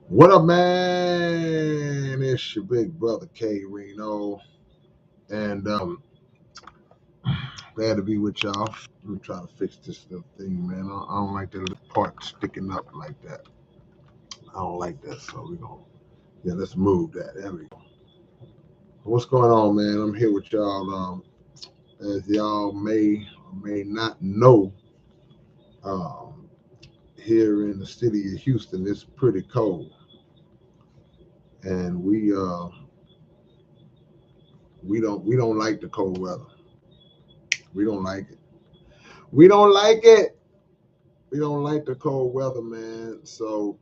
What up, man? It's your big brother K-Rino, and glad to be with y'all. Let me try to fix this little thing, man. I don't like that little part sticking up like that. I don't like that, so let's move that. There we go. What's going on, man? I'm here with y'all. As y'all may or may not know, um, here in the city of Houston, it's pretty cold, and we don't like the cold weather. We don't like it. We don't like it. We don't like the cold weather, man. So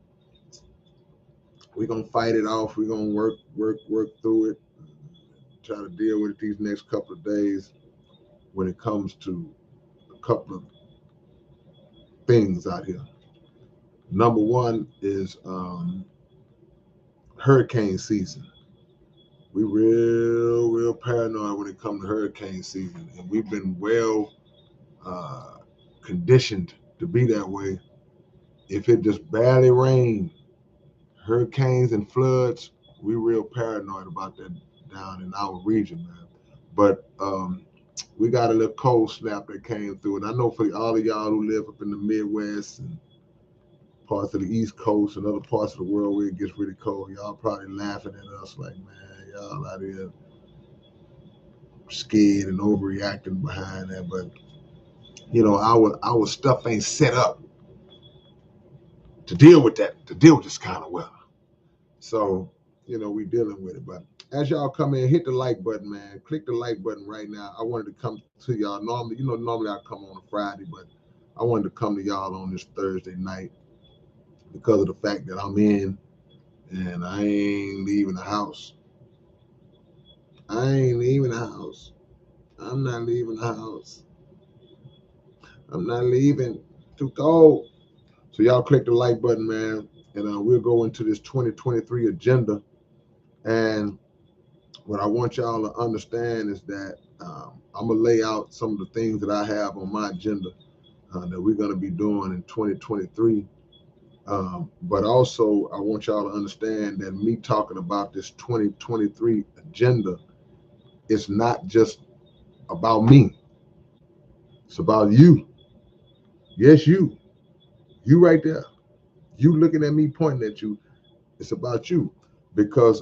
we're gonna fight it off. We're gonna work through it. Try to deal with it these next couple of days when it comes to a couple of things out here. Number one is hurricane season. We real paranoid when it comes to hurricane season, and we've been well uh, conditioned to be that way. If it just barely rains, hurricanes and floods, we real paranoid about that down in our region, man. But we got a little cold snap that came through, and I know for all of y'all who live up in the Midwest and parts of the East Coast and other parts of the world where it gets really cold, y'all probably laughing at us like, man, y'all out here scared and overreacting behind that. But our stuff ain't set up to deal with that, to deal with this kind of weather. So, we dealing with it. But as y'all come in, hit the like button, man. Click the like button right now. I wanted to come to y'all. Normally I come on a Friday, but I wanted to come to y'all on this Thursday night because of the fact that I'm in and I ain't leaving the house. I ain't leaving the house. I'm not leaving the house. I'm not leaving. Too cold. So y'all click the like button, man, and we'll go into this 2023 agenda. And what I want y'all to understand is that I'm gonna lay out some of the things that I have on my agenda that we're gonna be doing in 2023. But also, I want y'all to understand that me talking about this 2023 agenda, it's not just about me. It's about you. Yes, you. You right there. You looking at me, pointing at you. It's about you. Because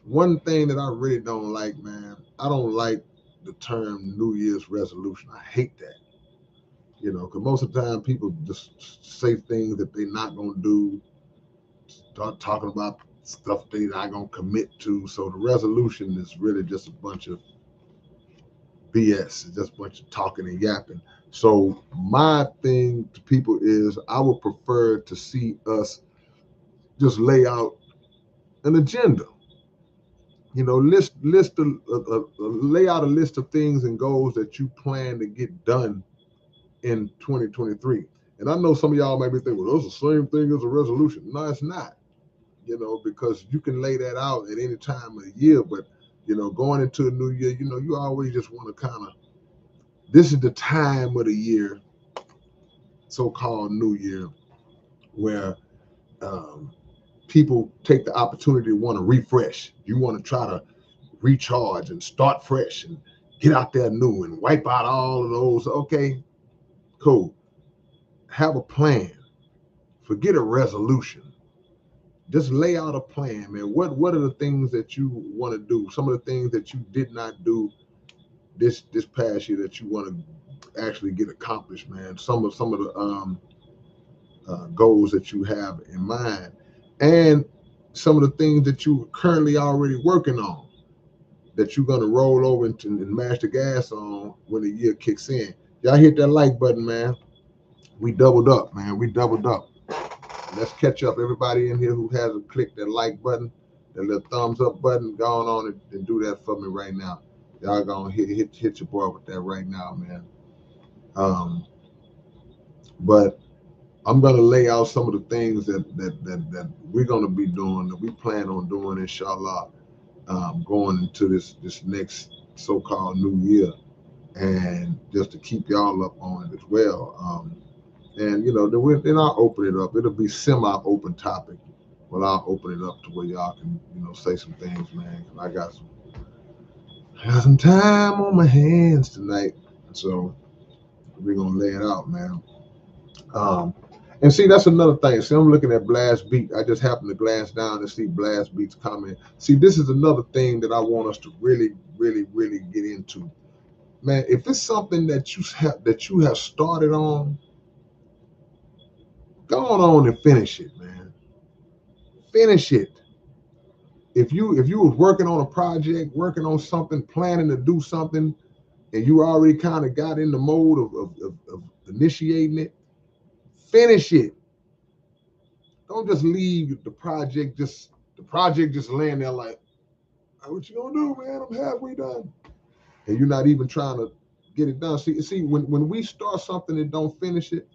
one thing that I really don't like, man, I don't like the term New Year's resolution. I hate that. Because most of the time people just say things that they're not going to do, start talking about stuff they're not going to commit to. So the resolution is really just a bunch of BS. It's just a bunch of talking and yapping. So my thing to people is I would prefer to see us just lay out an agenda. Lay out a list of things and goals that you plan to get done in 2023. And I know some of y'all might be thinking, well, that's the same thing as a resolution. No, it's not, because you can lay that out at any time of the year. But, going into a new year, you always just want to kind of, this is the time of the year, so-called new year, where um, people take the opportunity to want to refresh. You want to try to recharge and start fresh and get out there new and wipe out all of those. Okay, cool. Have a plan. Forget a resolution. Just lay out a plan, man. What are the things that you want to do? Some of the things that you did not do this past year that you want to actually get accomplished, man. Some of the goals that you have in mind, and some of the things that you currently already working on that you're gonna roll over into and mash the gas on when the year kicks in. Y'all hit that like button, man. We doubled up, man. We doubled up. Let's catch up. Everybody in here who hasn't clicked that like button, that little thumbs up button, go on and do that for me right now. Y'all gonna hit your boy with that right now, man. Um, but I'm gonna lay out some of the things that we're gonna be doing, that we plan on doing, inshallah, going into this next so-called new year, and just to keep y'all up on it as well. And then I'll open it up. It'll be semi-open topic, but I'll open it up to where y'all can say some things, man. I got some time on my hands tonight, so we're gonna lay it out, man. Um, and see, that's another thing. See, I'm looking at Blast Beat. I just happened to glance down and see Blast Beat's comment. See, this is another thing that I want us to really, really, really get into, man. If it's something that you have started on, go on and finish it, man. Finish it. If you was working on a project, working on something, planning to do something, and you already kind of got in the mode of initiating it, finish it. Don't just leave the project just laying there like, "Hey, what you gonna do, man? I'm halfway done," and you're not even trying to get it done. See, when we start something and don't finish it,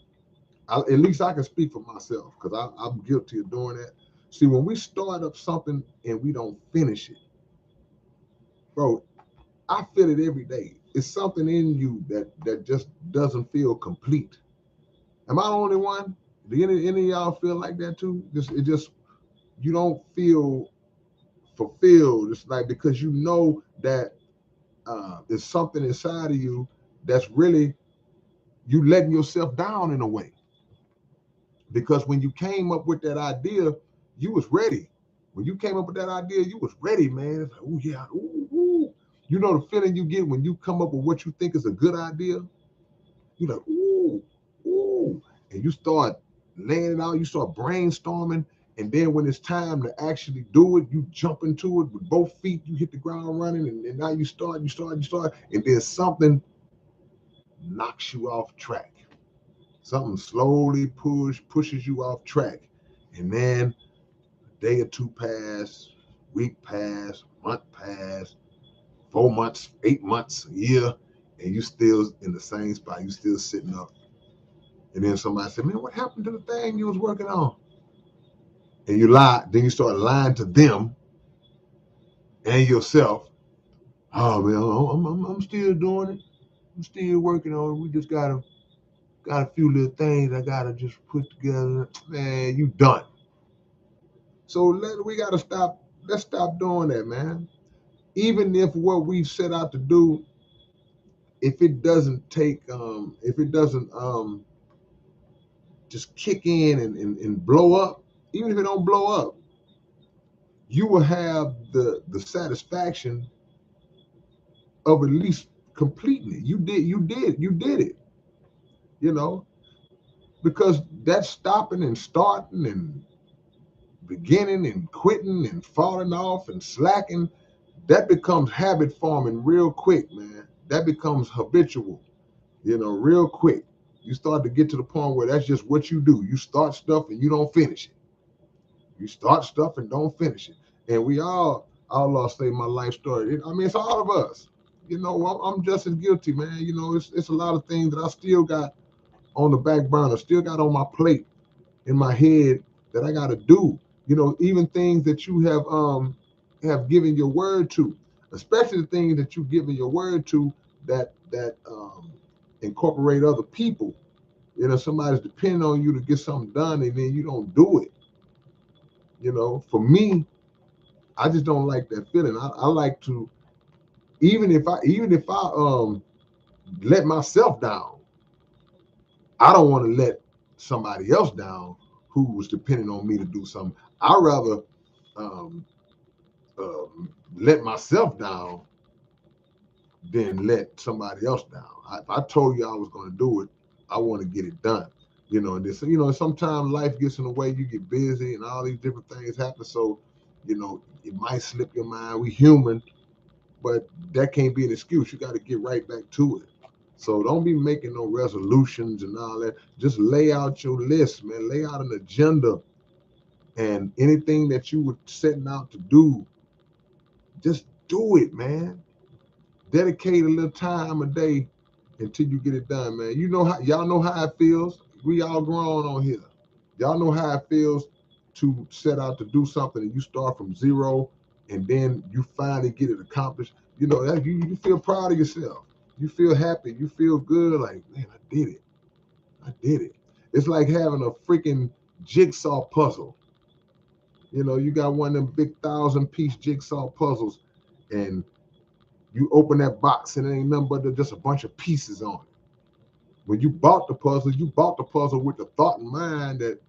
at least I can speak for myself because I'm guilty of doing that. See, when we start up something and we don't finish it, bro, I feel it every day. It's something in you that just doesn't feel complete. Am I the only one? Do any of y'all feel like that too? Just you don't feel fulfilled. It's like because you know that there's something inside of you that's really you letting yourself down in a way. Because when you came up with that idea, you was ready. When you came up with that idea, you was ready, man. It's like, oh yeah, ooh, ooh. You know the feeling you get when you come up with what you think is a good idea. You're like, ooh, ooh, and you start laying it out. You start brainstorming, and then when it's time to actually do it, you jump into it with both feet. You hit the ground running, and now you start, and then something knocks you off track. Something slowly pushes you off track, and then a day or two pass, week pass, month pass, 4 months, 8 months, a year, and you still in the same spot. You still sitting up. And then somebody said, "Man, what happened to the thing you was working on?" And you lie. Then you start lying to them and yourself. "Oh man, I'm still doing it. I'm still working on it. We just got a few little things I gotta just put together." Man, you done. So we gotta stop. Let's stop doing that, man. Even if what we've set out to do, if it doesn't if it doesn't just kick in and blow up, even if it don't blow up, you will have the satisfaction of at least completing it. You did it, you know, because that stopping and starting and beginning and quitting and falling off and slacking, that becomes habit forming real quick, man. That becomes habitual, real quick. You start to get to the point where that's just what you do. You start stuff and you don't finish it. You start stuff and don't finish it. And I'll say my life story. I mean, it's all of us. I'm just as guilty, man. It's a lot of things that I still got on the back burner, still got on my plate in my head that I got to do. Even things that you have given your word to, especially the things that you've given your word to that incorporate other people. Somebody's depending on you to get something done, and then you don't do it. For me, I just don't like that feeling. I like to, even if I let myself down, I don't want to let somebody else down who was depending on me to do something. I rather um, let myself down than let somebody else down. If I told you I was going to do it, I want to get it done. And this, sometimes life gets in the way. You get busy, and all these different things happen. So, it might slip your mind. We human, but that can't be an excuse. You got to get right back to it. So don't be making no resolutions and all that. Just lay out your list, man. Lay out an agenda, and anything that you were setting out to do, just do it, man. Dedicate a little time a day until you get it done, man. Y'all know how it feels. We all grown on here. Y'all know how it feels to set out to do something and you start from zero and then you finally get it accomplished. That you feel proud of yourself. You feel happy. You feel good. Like, man, I did it. I did it. It's like having a freaking jigsaw puzzle. You know, you got one of them big 1,000-piece jigsaw puzzles, and you open that box and it ain't nothing but just a bunch of pieces on it. When you bought the puzzle with the thought in mind that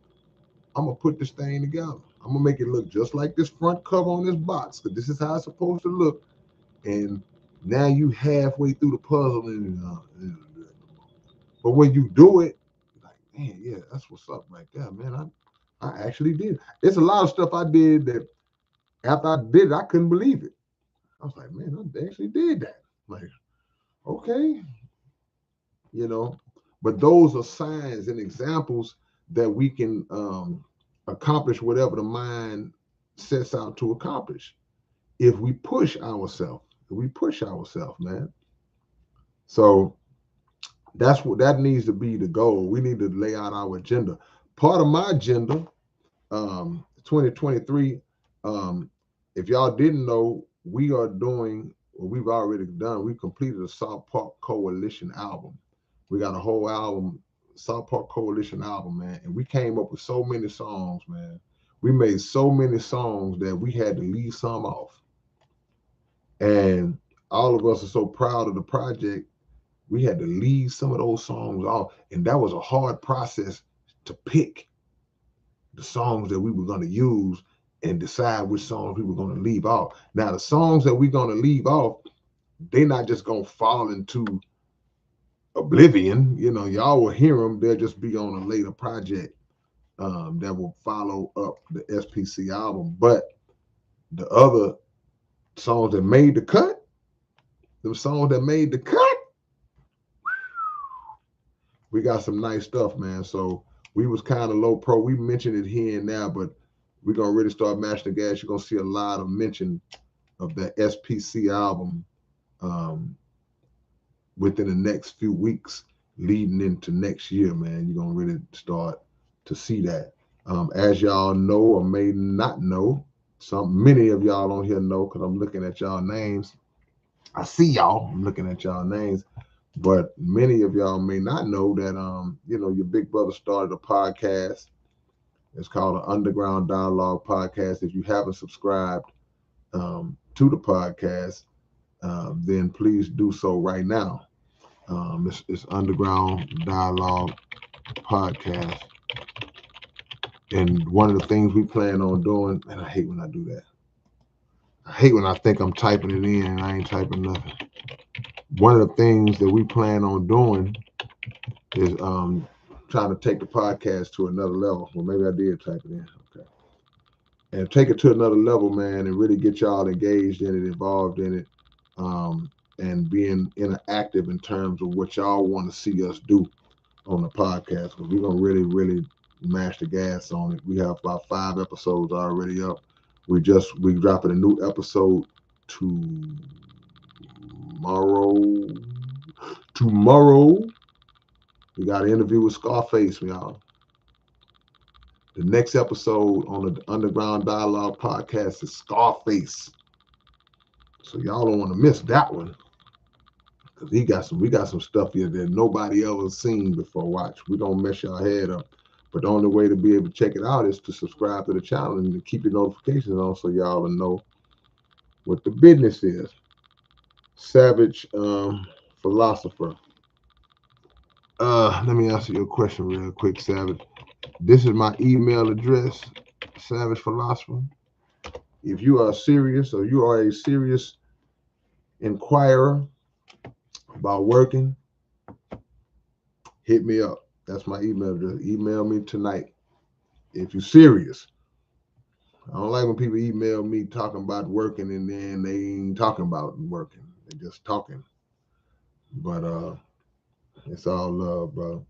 I'm gonna put this thing together. I'm gonna make it look just like this front cover on this box, because this is how it's supposed to look. And now you halfway through the puzzle, but when you do it, like, man, yeah, that's what's up right there, man. I actually did. It's a lot of stuff I did that after I did it, I couldn't believe it. I was like, man, I actually did that. Like, okay, you know. But those are signs and examples that we can accomplish whatever the mind sets out to accomplish if we push ourselves. If we push ourselves, man. So that needs to be the goal. We need to lay out our agenda. Part of my agenda, 2023. If y'all didn't know, we are doing what we've already done. We completed a South Park Coalition album. We got a whole album, South Park Coalition album, man. And we came up with so many songs, man. We made so many songs that we had to leave some off. And all of us are so proud of the project. We had to leave some of those songs off. And that was a hard process to pick the songs that we were going to use and decide which songs we were going to leave off. Now, the songs that we're going to leave off, they're not just going to fall into oblivion. You know, y'all will hear them. They'll just be on a later project that will follow up the SPC album. But the other songs that made the cut, the songs that made the cut, we got some nice stuff, man. So we was kind of low pro. We mentioned it here and now, but we're gonna really start mashing the gas. You're gonna see a lot of mention of that SPC album within the next few weeks leading into next year, man. You're gonna really start to see that. As y'all know or may not know, many of y'all on here know because I'm looking at y'all names. I see y'all. I'm looking at y'all names. But many of y'all may not know that your big brother started a podcast. It's called the Underground Dialogue Podcast. If you haven't subscribed to the podcast, then please do so right now. It's Underground Dialogue Podcast. And one of the things we plan on doing, and I hate when I do that. I hate when I think I'm typing it in and I ain't typing nothing. One of the things that we plan on doing is trying to take the podcast to another level. Well, maybe I did type it in. Okay. And take it to another level, man, and really get y'all engaged in it, involved in it, and being interactive in terms of what y'all want to see us do on the podcast. Because we're going to really, really mash the gas on it. We have about 5 episodes already up. We dropping a new episode tomorrow. We got an interview with Scarface, y'all. The next episode on the Underground Dialogue Podcast is Scarface. So y'all don't want to miss that one. Because we got some stuff here that nobody ever seen before. Watch. We're gonna mess y'all head up. But the only way to be able to check it out is to subscribe to the channel and to keep your notifications on so y'all will know what the business is. Savage Philosopher. Let me answer your question real quick, Savage. This is my email address, Savage Philosopher. If you are serious or you are a serious inquirer about working, hit me up. That's my email address. Email me tonight if you're serious. I don't like when people email me talking about working and then they ain't talking about working. They're just talking. But it's all love, bro.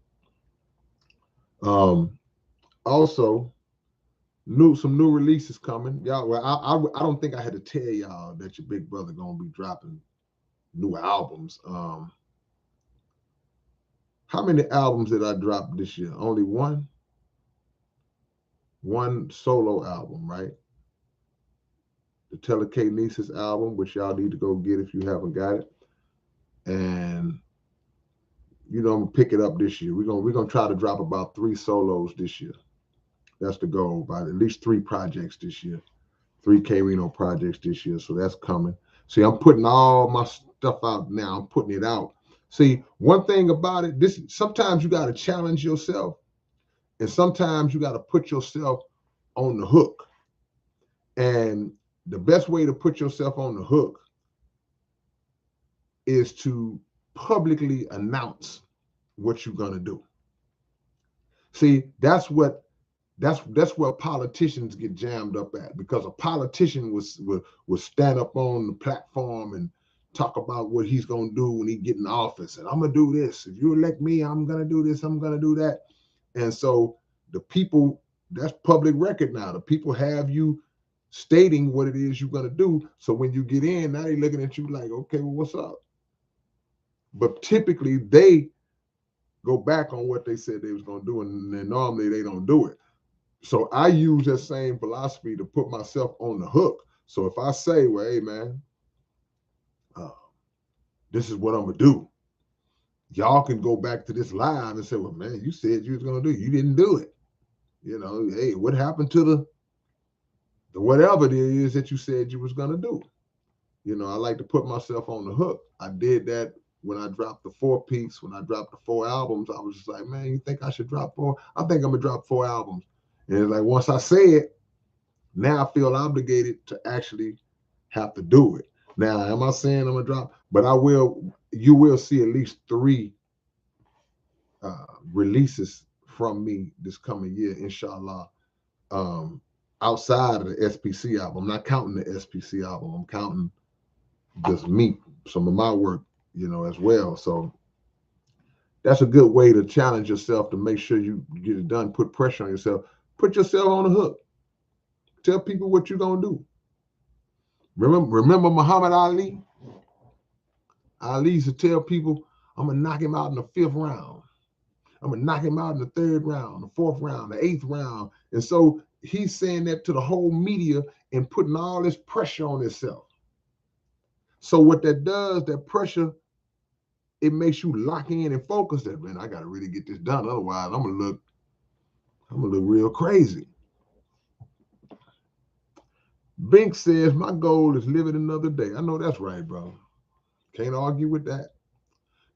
Also, some new releases coming, y'all. Well, I don't think I had to tell y'all that your big brother gonna be dropping new albums. How many albums did I drop this year? Only one solo album, right? The Telekinesis album, which y'all need to go get if you haven't got it. And I'm gonna pick it up this year. We're gonna try to drop about 3 solos this year. That's the goal. By at least 3 projects this year. 3 K-Rino projects this year. So that's coming. See, I'm putting all my stuff out now. I'm putting it out. See, one thing about it, this sometimes you gotta challenge yourself, and sometimes you gotta put yourself on the hook. And the best way to put yourself on the hook is to publicly announce what you're gonna do. See, that's where politicians get jammed up at, because a politician will stand up on the platform and talk about what he's gonna do when he get in office, and I'm gonna do this. If you elect me, I'm gonna do this. I'm gonna do that. And so the people, that's public record now. The people have you stating what it is you're gonna do. So when you get in, now they looking at you like, okay, well, what's up? But typically they go back on what they said they was gonna do, and then normally they don't do it. So I use that same philosophy to put myself on the hook. So if I say, well, hey man, uh, this is what I'm gonna do, y'all can go back to this live and say, well, man, you said you was gonna do it. You didn't do it. Hey, what happened to the whatever it is that you said you was gonna do? I like to put myself on the hook. I did that when I dropped the 4 piece, when I dropped the 4 albums. I was just like, man, you think I should drop 4? I think I'm gonna drop 4 albums. And it's like once I say it, now I feel obligated to actually have to do it. Now, am I saying I'm gonna drop? But I will. You will see at least 3 releases from me this coming year, inshallah. Um, Outside of the SPC album, I'm not counting the SPC album. I'm counting just me, some of my work, as well. So that's a good way to challenge yourself to make sure you get it done. Put pressure on yourself. Put yourself on the hook. Tell people what you're gonna do. Remember Muhammad Ali? Ali used to tell people, I'm gonna knock him out in the 5th round. I'm gonna knock him out in the 3rd round, the 4th round, the 8th round. And so he's saying that to the whole media and putting all this pressure on himself. So what that does, that pressure, it makes you lock in and focus that, man, I gotta really get this done. Otherwise, I'm gonna look real crazy. Bink says, my goal is living another day. I know that's right, bro. Can't argue with that.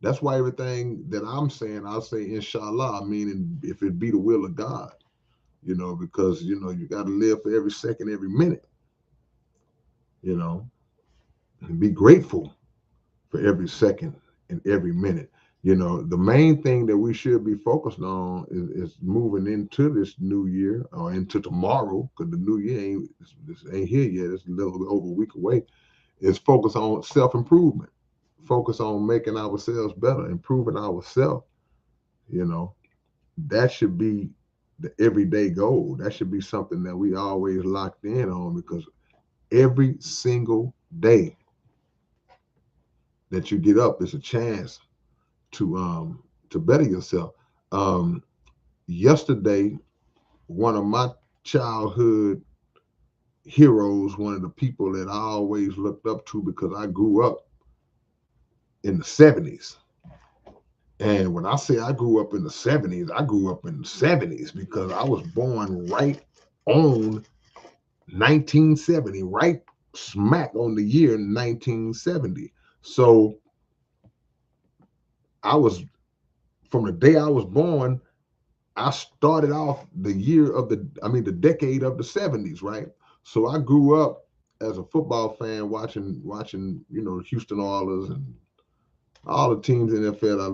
That's why everything that I'm saying, I'll say inshallah, meaning if it be the will of God, because, you got to live for every second, every minute, and be grateful for every second and every minute. The main thing that we should be focused on is moving into this new year or into tomorrow, because the new year ain't here yet. It's a little over a week away. Is focus on self-improvement, focus on making ourselves better, improving ourselves. You know, that should be the everyday goal. That should be something that we always locked in on, because every single day that you get up is a chance to better yourself. Um, Yesterday, one of my childhood heroes, one of the people that I always looked up to, because I grew up in the 70s. And when I say I grew up in the 70s, I grew up in the 70s because I was born right on 1970, right smack on the year 1970. So I was, from the day I was born, I started off the decade of the 70s, right? So I grew up as a football fan watching, Houston Oilers and all the teams in the NFL I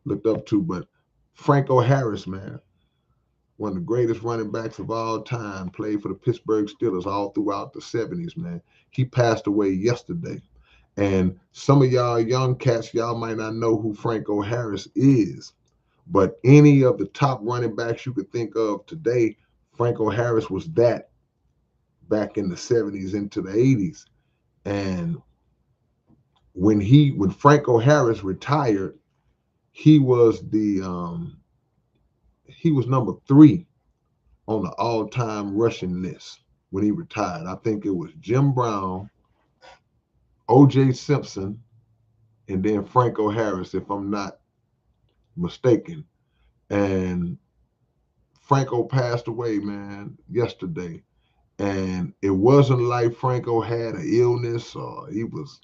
looked up to. But Franco Harris, man, one of the greatest running backs of all time, played for the Pittsburgh Steelers all throughout the 70s, man. He passed away yesterday. And some of y'all young cats, y'all might not know who Franco Harris is. But any of the top running backs you could think of today, Franco Harris was that back in the 70s into the 80s. And when Franco Harris retired, he was he was number 3 on the all-time rushing list when he retired. I think it was Jim Brown, O.J. Simpson, and then Franco Harris, if I'm not mistaken. And Franco passed away, man, yesterday. And it wasn't like Franco had an illness or he was,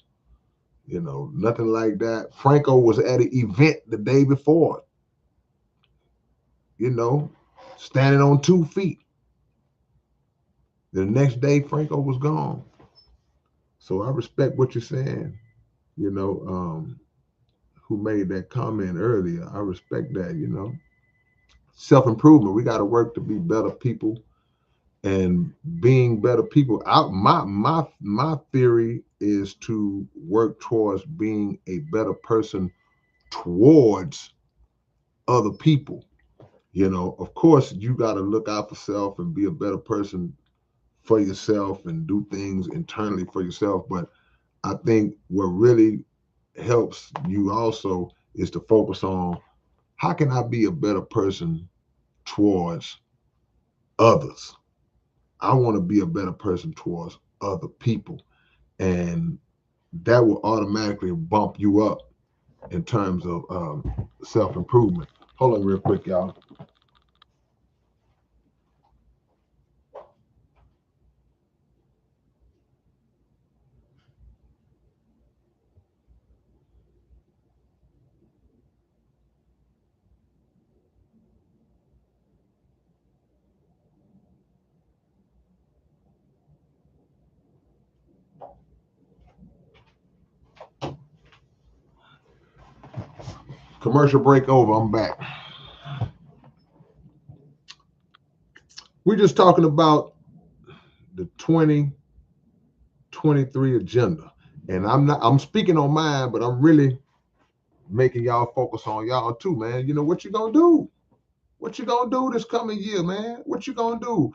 nothing like that. Franco was at an event the day before, you know, standing on 2 feet. The next day, Franco was gone. So I respect what you're saying, you know, who made that comment earlier. I respect that. Self improvement. We got to work to be better people and being better people. My theory is to work towards being a better person towards other people. Of course, you got to look out for self and be a better person for yourself and do things internally for yourself. But I think what really helps you also is to focus on how can I be a better person towards others. I want to be a better person towards other people. And that will automatically bump you up in terms of self improvement. Hold on, real quick, y'all. Commercial break over. I'm back. We're just talking about the 2023 agenda. And I'm speaking on mine, but I'm really making y'all focus on y'all too, man. What you gonna do? What you gonna do this coming year, man? What you gonna do?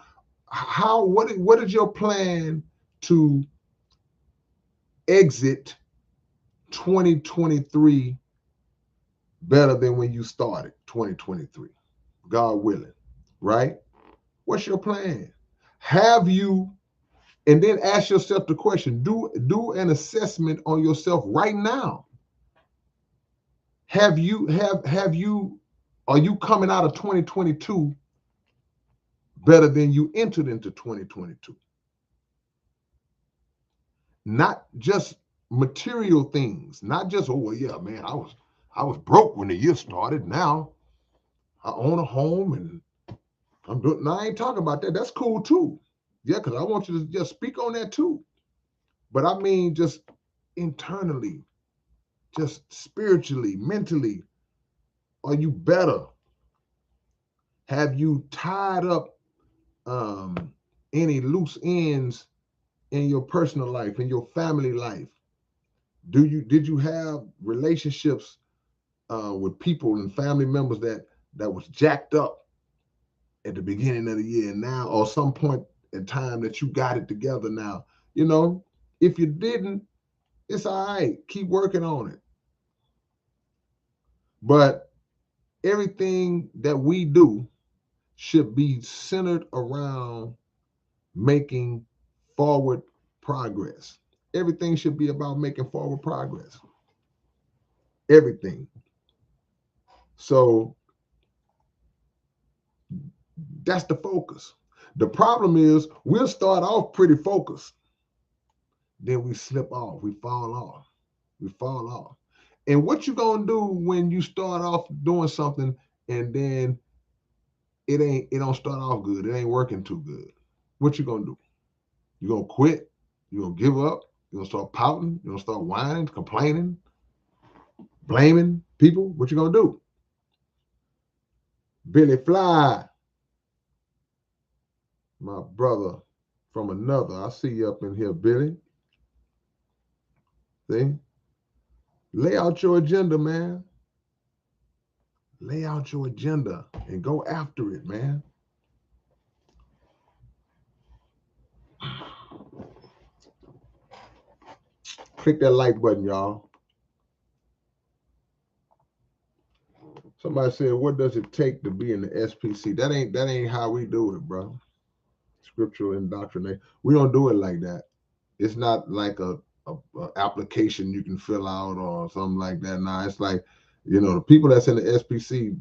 What is your plan to exit 2023 better than when you started 2023? God willing, right? What's your plan? Have you, and then ask yourself the question, do an assessment on yourself right now. Are you coming out of 2022 better than you entered into 2022? Not just material things, not just, oh well, yeah, man, I was broke when the year started. Now I own a home and I'm doing. Now I ain't talking about that. That's cool too. Yeah, because I want you to just speak on that too. But I mean, just internally, just spiritually, mentally, are you better? Have you tied up any loose ends in your personal life, in your family life? Did you have relationships with people and family members that was jacked up at the beginning of the year, and now or some point in time that you got it together now? If you didn't, it's all right. Keep working on it. But everything that we do should be centered around making forward progress. Everything should be about making forward progress. Everything. So that's the focus. The problem is we'll start off pretty focused. Then we slip off. We fall off. We fall off. And what you gonna do when you start off doing something and then it don't start off good. It ain't working too good. What you gonna do? You gonna quit? You gonna give up? You gonna start pouting? You gonna start whining, complaining, blaming people? What you gonna do? Billy Fly, my brother from another. I see you up in here, Billy. See? Lay out your agenda, man. Lay out your agenda and go after it, man. Click that like button, y'all. Somebody said, "What does it take to be in the SPC?" That ain't how we do it, bro. Scriptural indoctrination. We don't do it like that. It's not like a application you can fill out or something like that. Nah, it's like You know, the people that's in the SPC,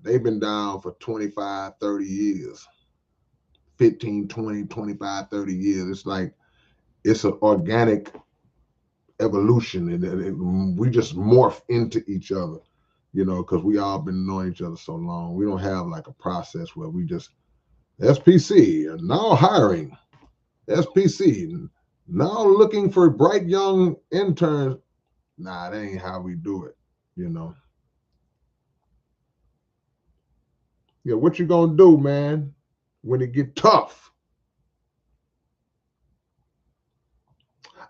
they've been down for 25, 30 years, 15, 20, 25, 30 years. It's like it's an organic evolution, and we just morph into each other, you know, because we all been knowing each other so long. We don't have like a process where we just SPC now hiring, SPC now looking for bright young interns. Nah, that ain't how we do it, you know. Yeah, what you gonna do, man, when it get tough?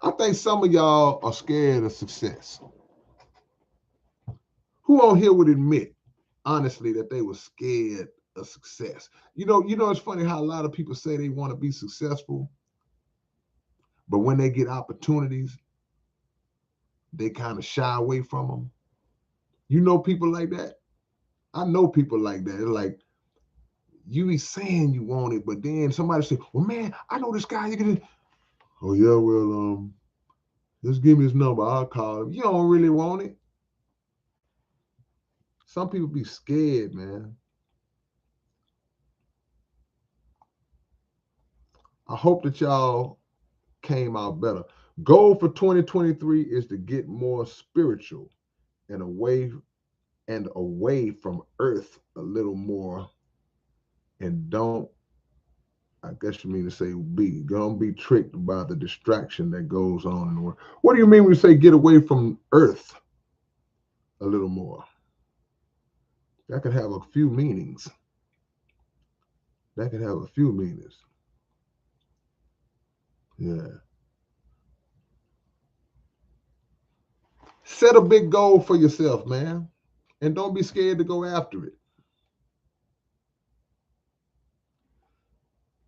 I think some of y'all are scared of success. Who on here would admit, honestly, that they were scared of success? It's funny how a lot of people say they want to be successful, but when they get opportunities, they kind of shy away from them. You know people like that? I know people like that. It's like you be saying you want it, but then somebody say, "Well, man, I know this guy. You can." Oh yeah, well, just give me his number. I'll call him. You don't really want it. Some people be scared, man. I hope that y'all came out better. Goal for 2023 is to get more spiritual and away from earth a little more, and don't, I guess you mean to say, don't be tricked by the distraction that goes on in the world. What do you mean when you say get away from earth a little more? That could have a few meanings. That could have a few meanings. Yeah. Set a big goal for yourself, man, and don't be scared to go after it.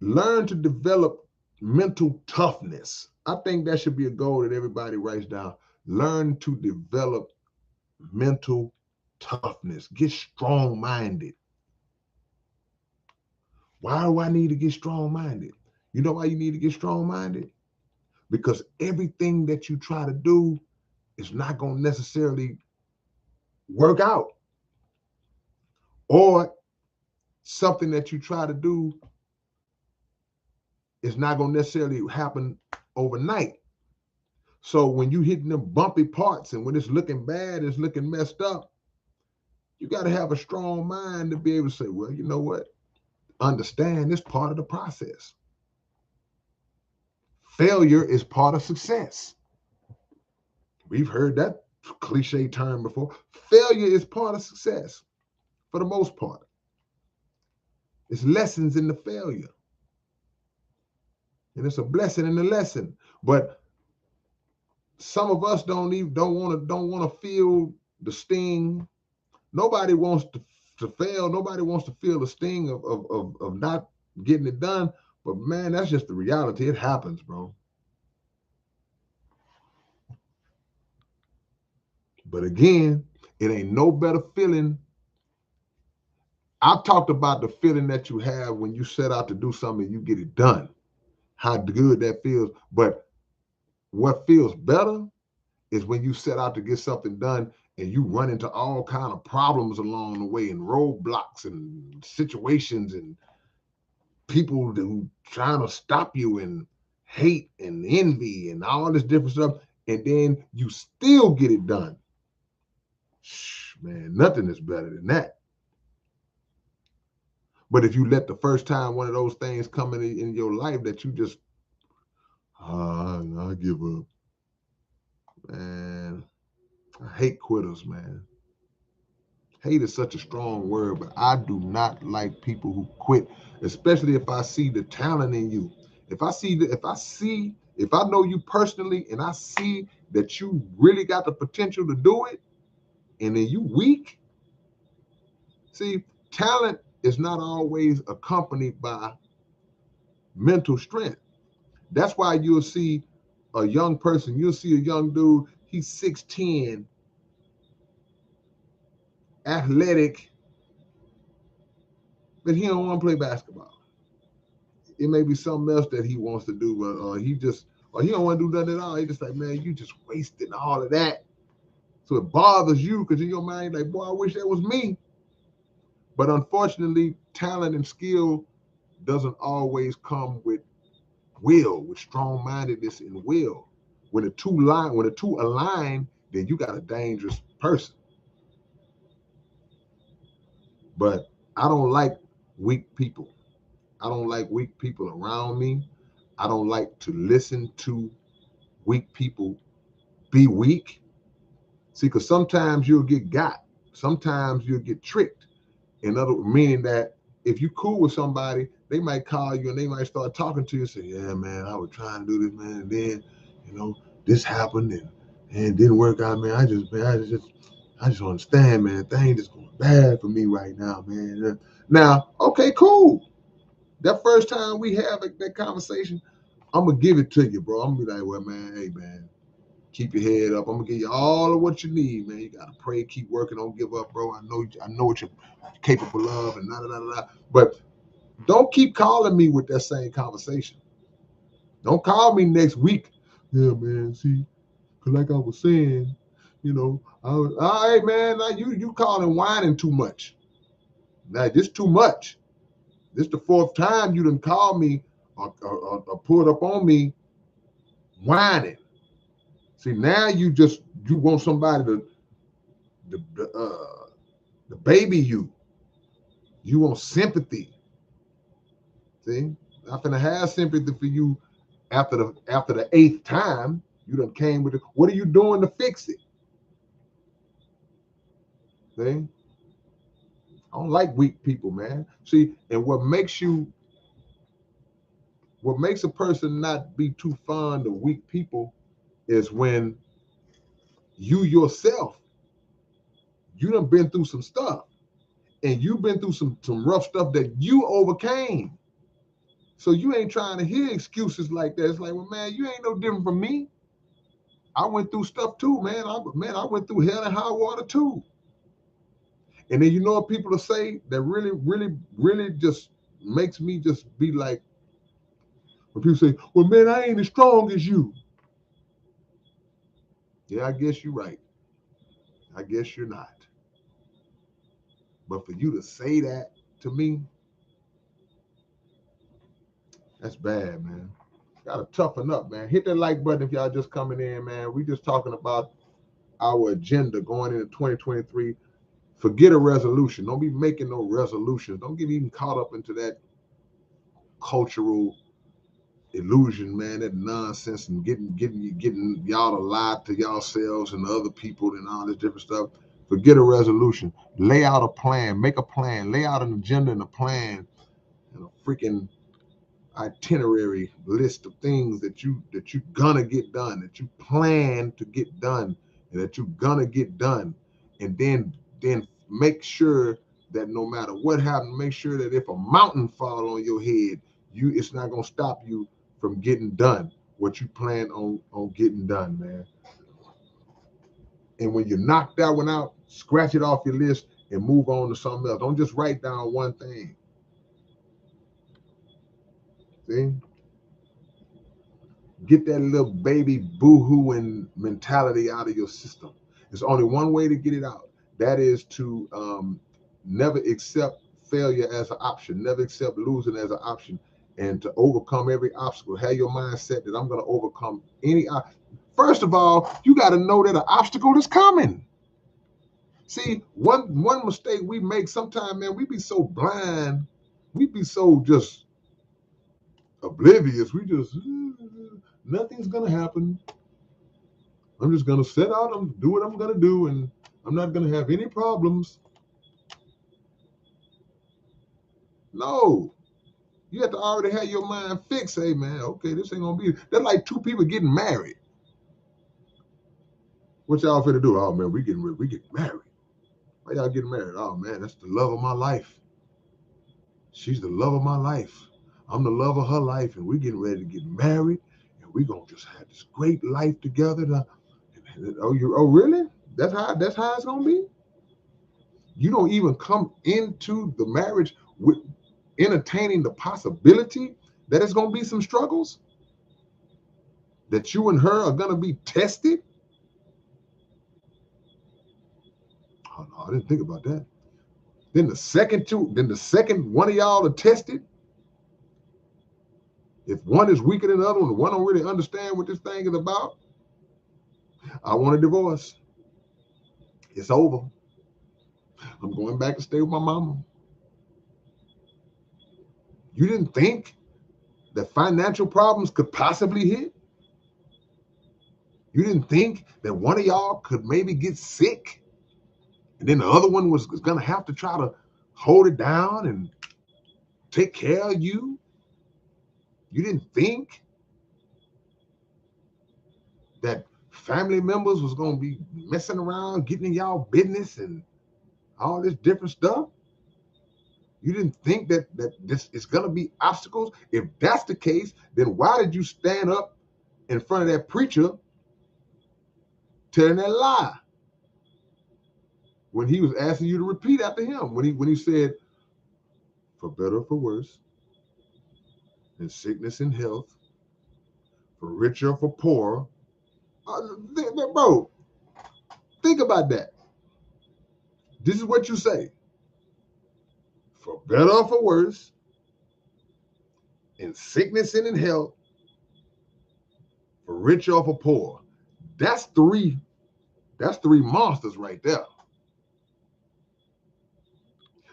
Learn to develop mental toughness. I think that should be a goal that everybody writes down. Learn to develop mental toughness. Get strong minded. Why do I need to get strong minded? You know why you need to get strong minded? Because everything that you try to do is not going to necessarily work out, or something that you try to do is not going to necessarily happen overnight. So when you hitting them bumpy parts and when it's looking bad, it's looking messed up, you got to have a strong mind to be able to say, well, you know what? Understand this part of the process. Failure is part of success. We've heard that cliche term before. Failure is part of success for the most part. It's lessons in the failure. And it's a blessing in the lesson. But some of us don't want to feel the sting. Nobody wants to fail. Nobody wants to feel the sting of not getting it done. But man, that's just the reality. It happens, bro. But again, it ain't no better feeling. I've talked about the feeling that you have when you set out to do something and you get it done. How good that feels. But what feels better is when you set out to get something done and you run into all kind of problems along the way and roadblocks and situations and people who trying to stop you and hate and envy and all this different stuff, and then you still get it done. Man, nothing is better than that. But if you let the first time one of those things come in your life that you just, I give up. Man, I hate quitters, man. Hate is such a strong word, but I do not like people who quit, especially if I see the talent in you. If I know you personally and I see that you really got the potential to do it, and then you weak. See, talent is not always accompanied by mental strength. That's why you'll see a young person, you'll see a young dude, he's 6'10", athletic, but he don't want to play basketball. It may be something else that he wants to do, but he don't want to do nothing at all. He just like, man, you just wasting all of that. So it bothers you because in your mind, like, boy, I wish that was me. But unfortunately, talent and skill doesn't always come with strong-mindedness and will. When the two align, then you got a dangerous person. But I don't like weak people. I don't like weak people around me. I don't like to listen to weak people be weak. See, because sometimes you'll get got. Sometimes you'll get tricked. In other meaning that if you cool with somebody, they might call you and they might start talking to you and say, yeah, man, I was trying to do this, man, and then, you know, this happened and it didn't work out, man. I just understand, man. Things just going bad for me right now, man. Now, okay, cool. That first time we have that conversation, I'm gonna give it to you, bro. I'm gonna be like, well, man, hey, man, keep your head up. I'm gonna give you all of what you need, man. You gotta pray, keep working, don't give up, bro. I know what you're capable of, and da. But don't keep calling me with that same conversation. Don't call me next week. Yeah, man. See, cause like I was saying, all right, man. Now you calling whining too much. Now this too much. This the fourth time you done called me or pulled up on me whining. See, now you want somebody to baby you. You want sympathy. See, I'm finna have sympathy for you after the eighth time. You done came with it. What are you doing to fix it? See, I don't like weak people, man. See, and what makes a person not be too fond of weak people is when you yourself, you done been through some stuff and you've been through some rough stuff that you overcame. So you ain't trying to hear excuses like that. It's like, well, man, you ain't no different from me. I went through stuff too, man. I went through hell and high water too. And then you know what people will say that really, really, really just makes me just be like, when people say, well, man, I ain't as strong as you. Yeah, I guess you're right. I guess you're not. But for you to say that to me, that's bad, man. Gotta toughen up, man. Hit that like button if y'all just coming in, man. We just talking about our agenda going into 2023. Forget a resolution. Don't be making no resolutions. Don't get even caught up into that cultural illusion, man, that nonsense and getting y'all to lie to yourselves and other people and all this different stuff. Forget a resolution. Lay out a plan. Make a plan. Lay out an agenda and a plan and a freaking itinerary list of things that you gonna get done, that you plan to get done, and that you gonna get done, and then make sure that no matter what happens, make sure that if a mountain fall on your head, it's not gonna stop you from getting done what you plan on getting done, man. And when you knock that one out, scratch it off your list and move on to something else. Don't just write down one thing. See? Get that little baby boo-hooing mentality out of your system. There's only one way to get it out. That is to never accept failure as an option, never accept losing as an option, and to overcome every obstacle. Have your mindset that I'm going to overcome any. First of all, you got to know that an obstacle is coming. See, one mistake we make sometimes, man, we be so blind, we be so just oblivious. We just nothing's gonna happen. I'm just gonna set out and do what I'm gonna do, and I'm not gonna have any problems. No, you have to already have your mind fixed. Hey, man, okay, this ain't gonna be. That's like two people getting married. What y'all finna do? Oh man, we getting married. Why y'all getting married? Oh man, that's the love of my life. She's the love of my life. I'm the love of her life, and we're getting ready to get married, and we're gonna just have this great life together. Oh really? That's how it's gonna be. You don't even come into the marriage with entertaining the possibility that it's going to be some struggles, that you and her are going to be tested. Oh, no, I didn't think about that. Then the second one of y'all are tested. If one is weaker than the other one don't really understand what this thing is about, I want a divorce. It's over. I'm going back to stay with my mama. You didn't think that financial problems could possibly hit? You didn't think that one of y'all could maybe get sick? And then the other one was going to have to try to hold it down and take care of you? You didn't think that family members was going to be messing around, getting in y'all business and all this different stuff? You didn't think that this is going to be obstacles? If that's the case, then why did you stand up in front of that preacher telling that lie when he was asking you to repeat after him? When he said, for better or for worse, in sickness and health, for richer or for poorer. Bro, think about that. This is what you say. For better or for worse, in sickness and in health, for richer or for poor. That's three monsters right there.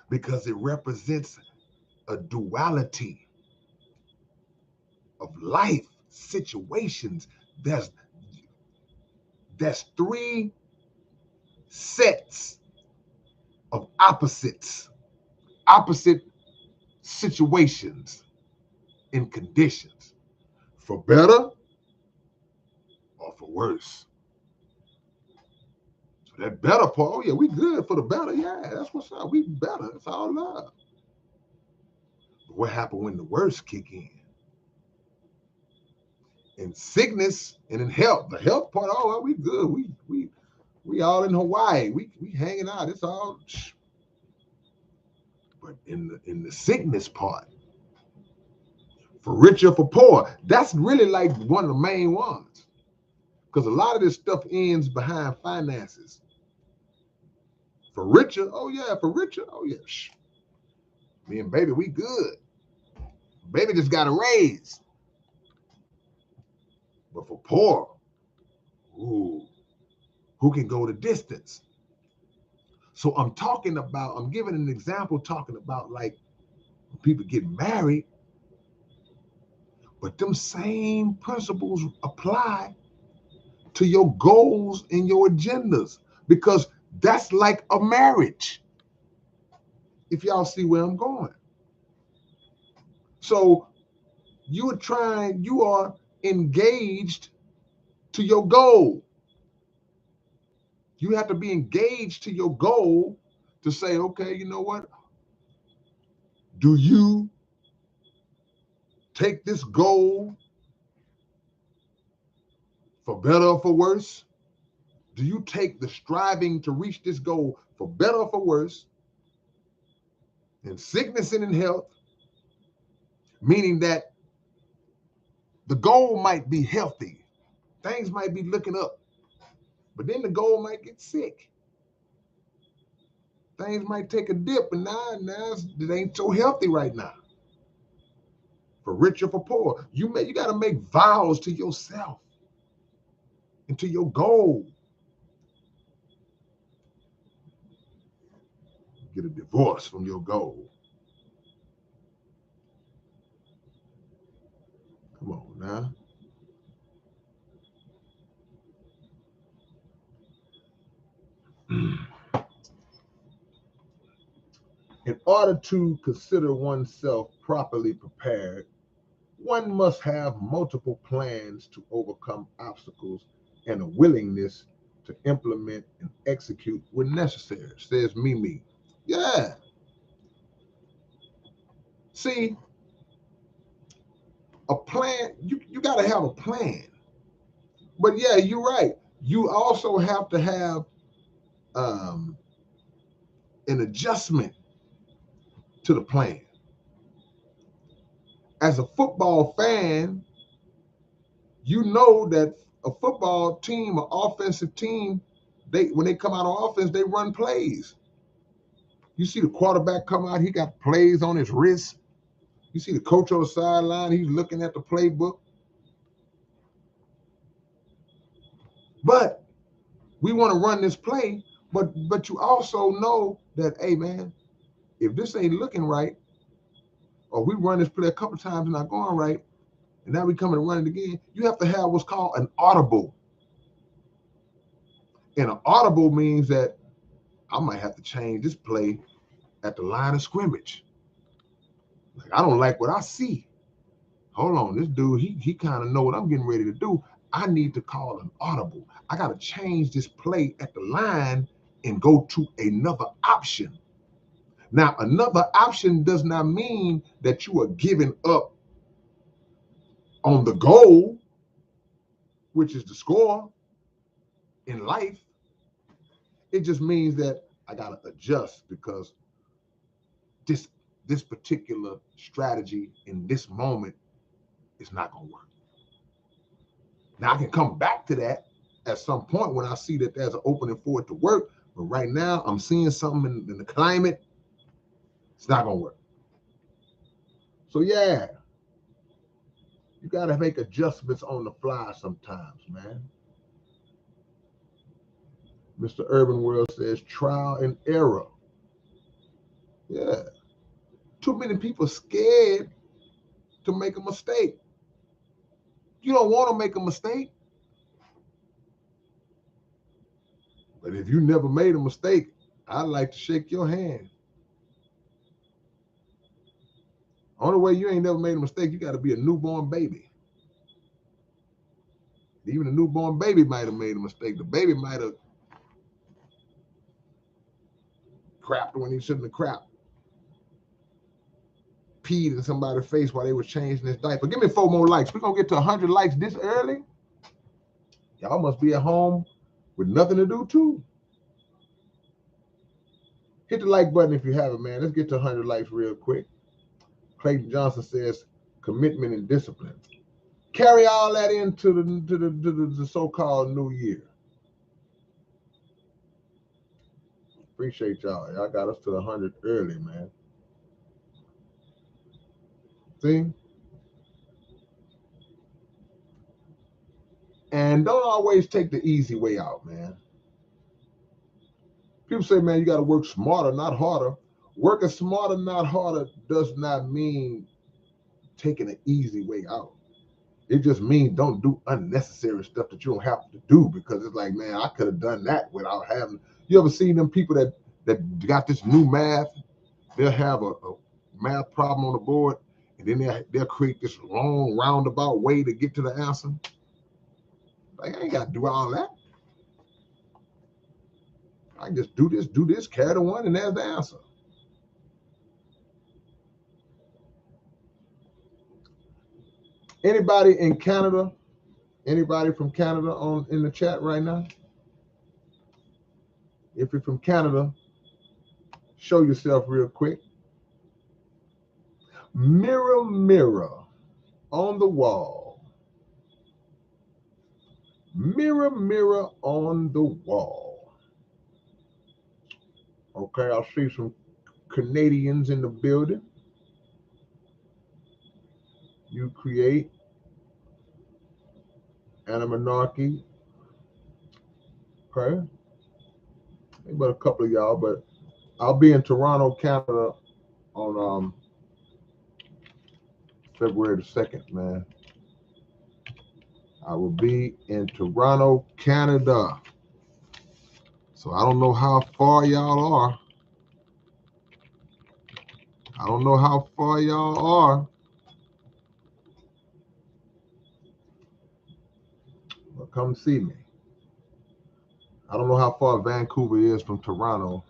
Because it represents a duality of life situations. There's three sets of opposite situations and conditions, for better or for worse. So that better part, oh yeah, we good for the better. Yeah, that's what's up. We better. It's all love. But what happened when the worst kick in? In sickness and in health. The health part, oh well, we good. We all in Hawaii. We hanging out. It's all. But in the sickness part, for richer, for poor, that's really like one of the main ones. Because a lot of this stuff ends behind finances. For richer, oh yeah, for richer, oh yeah. Me and baby, we good. Baby just got a raise. But for poor, ooh, who can go the distance? So I'm giving an example talking about like when people get married, but them same principles apply to your goals and your agendas, because that's like a marriage. If y'all see where I'm going. So you are engaged to your goal. You have to be engaged to your goal to say, okay, you know what? Do you take this goal for better or for worse? Do you take the striving to reach this goal for better or for worse, in sickness and in health, meaning that the goal might be healthy, things might be looking up, but then the goal might get sick. Things might take a dip, and now it ain't so healthy right now. For rich or for poor, you got to make vows to yourself and to your goal. Get a divorce from your goal. Come on now. In order to consider oneself properly prepared, one must have multiple plans to overcome obstacles and a willingness to implement and execute when necessary, says Mimi. Yeah. See, a plan, you got to have a plan. But yeah, you're right. You also have to have um, an adjustment to the plan. As a football fan, you know that a football team, an offensive team, when they come out on offense, they run plays. You see the quarterback come out, he got plays on his wrist. You see the coach on the sideline, he's looking at the playbook. But we want to run this play, but you also know that, hey man, if this ain't looking right, or we run this play a couple times and not going right, and now we come and run it again, you have to have what's called an audible. And an audible means that I might have to change this play at the line of scrimmage. Like, I don't like what I see. Hold on, this dude, he kind of know what I'm getting ready to do. I need to call an audible. I got to change this play at the line and go to another option. Now, another option does not mean that you are giving up on the goal, which is the score in life. It just means that I got to adjust because this particular strategy in this moment is not going to work. Now, I can come back to that at some point when I see that there's an opening for it to work. But right now, I'm seeing something in the climate. It's not going to work. So, yeah, you got to make adjustments on the fly sometimes, man. Mr. Urban World says trial and error. Yeah. Too many people scared to make a mistake. You don't want to make a mistake. But if you never made a mistake, I'd like to shake your hand. Only way you ain't never made a mistake, you got to be a newborn baby. Even a newborn baby might have made a mistake. The baby might have crapped when he shouldn't have crapped. Peed in somebody's face while they was changing his diaper. Give me 4 more likes. We're going to get to 100 likes this early. Y'all must be at home with nothing to do, too. Hit the like button if you haven't, man. Let's get to 100 likes real quick. Clayton Johnson says commitment and discipline. Carry all that into the so-called new year. Appreciate y'all. Y'all got us to the 100 early, man. See? And don't always take the easy way out, man. People say, man, you got to work smarter, not harder. Working smarter, not harder does not mean taking an easy way out. It just means don't do unnecessary stuff that you don't have to do, because it's like, man, I could have done that without having. You ever seen them people that got this new math? They'll have a math problem on the board, and then they'll create this long roundabout way to get to the answer. Like, I ain't got to do all that. I can just do this, carry the one, and there's the answer. Anybody in Canada? Anybody from Canada in the chat right now? If you're from Canada, show yourself real quick. Mirror, mirror on the wall. Mirror, mirror on the wall. Okay, I see some Canadians in the building. You create Anamonarchy. Okay. Maybe about a couple of y'all, but I'll be in Toronto, Canada on February the 2nd, man. I will be in Toronto, Canada. So I don't know how far y'all are. I don't know how far y'all are. But come see me. I don't know how far Vancouver is from Toronto,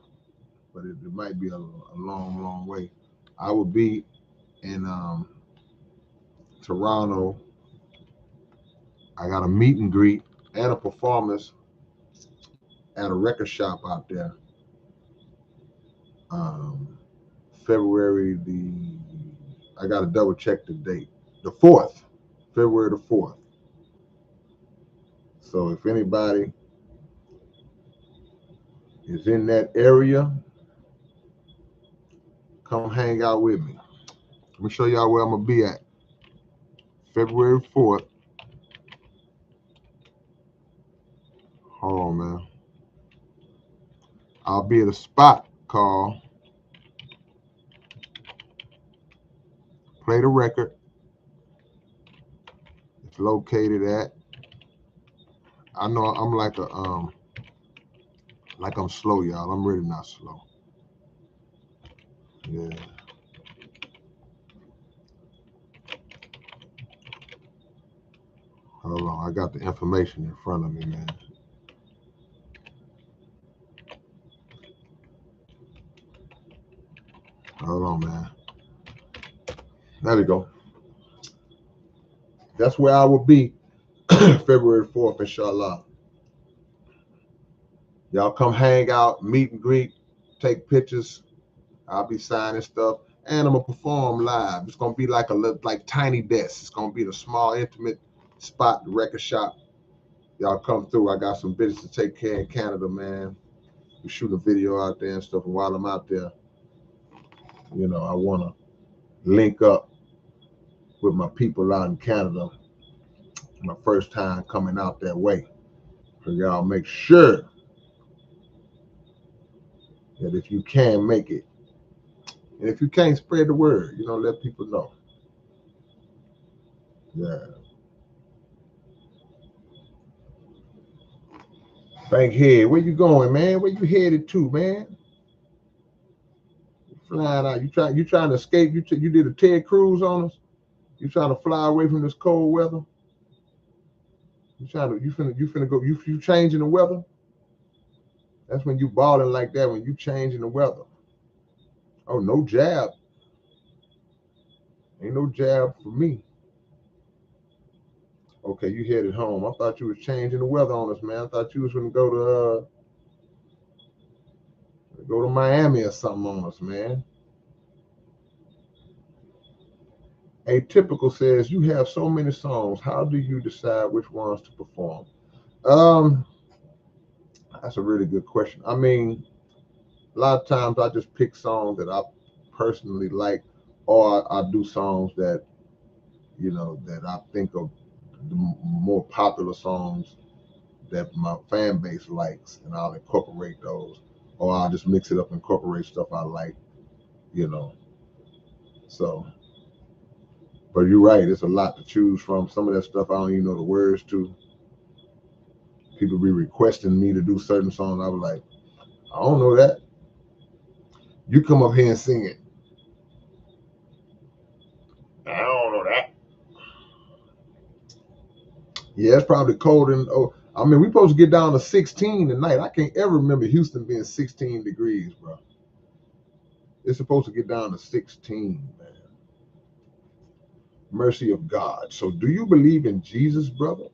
but it might be a long, long way. I will be in Toronto. I got a meet and greet and a performance at a record shop out there. February I got to double check the date. The 4th, February the 4th. So if anybody is in that area, come hang out with me. Let me show y'all where I'm gonna be at. February 4th. Hold on, man. I'll be at a spot called Play the Record. It's located at, I know I'm like I'm slow, y'all. I'm really not slow. Yeah. Hold on, I got the information in front of me, man. Hold on, man. There we go. That's where I will be February 4th, inshallah. Y'all come hang out, meet and greet, take pictures. I'll be signing stuff, and I'm gonna perform live. It's gonna be like a little, like tiny desk. It's gonna be the small, intimate spot, the record shop. Y'all come through. I got some business to take care of in Canada, man. We shoot a video out there and stuff. And while I'm out there, you know, I wanna link up with my people out in Canada. My first time coming out that way. So y'all make sure that if you can make it, and if you can't, spread the word. You know, let people know. Yeah. Bankhead, where you going, man? Where you headed to, man? Flying out. You trying to escape? You did a Ted Cruz on us? You trying to fly away from this cold weather? You finna go, you changing the weather? That's when you balling like that, when you changing the weather. Oh, no jab. Ain't no jab for me. Okay, you headed home. I thought you was changing the weather on us, man. I thought you was gonna go to Miami or something on us, man. Atypical says you have so many songs. How do you decide which ones to perform? Um, that's a really good question. I mean, a lot of times I just pick songs that I personally like, or I do songs that that I think of the more popular songs that my fan base likes, and I'll incorporate those, or I'll just mix it up, and incorporate stuff I like, you know. So, but you're right, it's a lot to choose from. Some of that stuff I don't even know the words to. People be requesting me to do certain songs. I was like, I don't know that. You come up here and sing it. I don't know that. Yeah, it's probably cold and I mean, we supposed to get down to 16 tonight. I can't ever remember Houston being 16 degrees, bro. It's supposed to get down to 16, man. Mercy of God. So do you believe in Jesus, brother?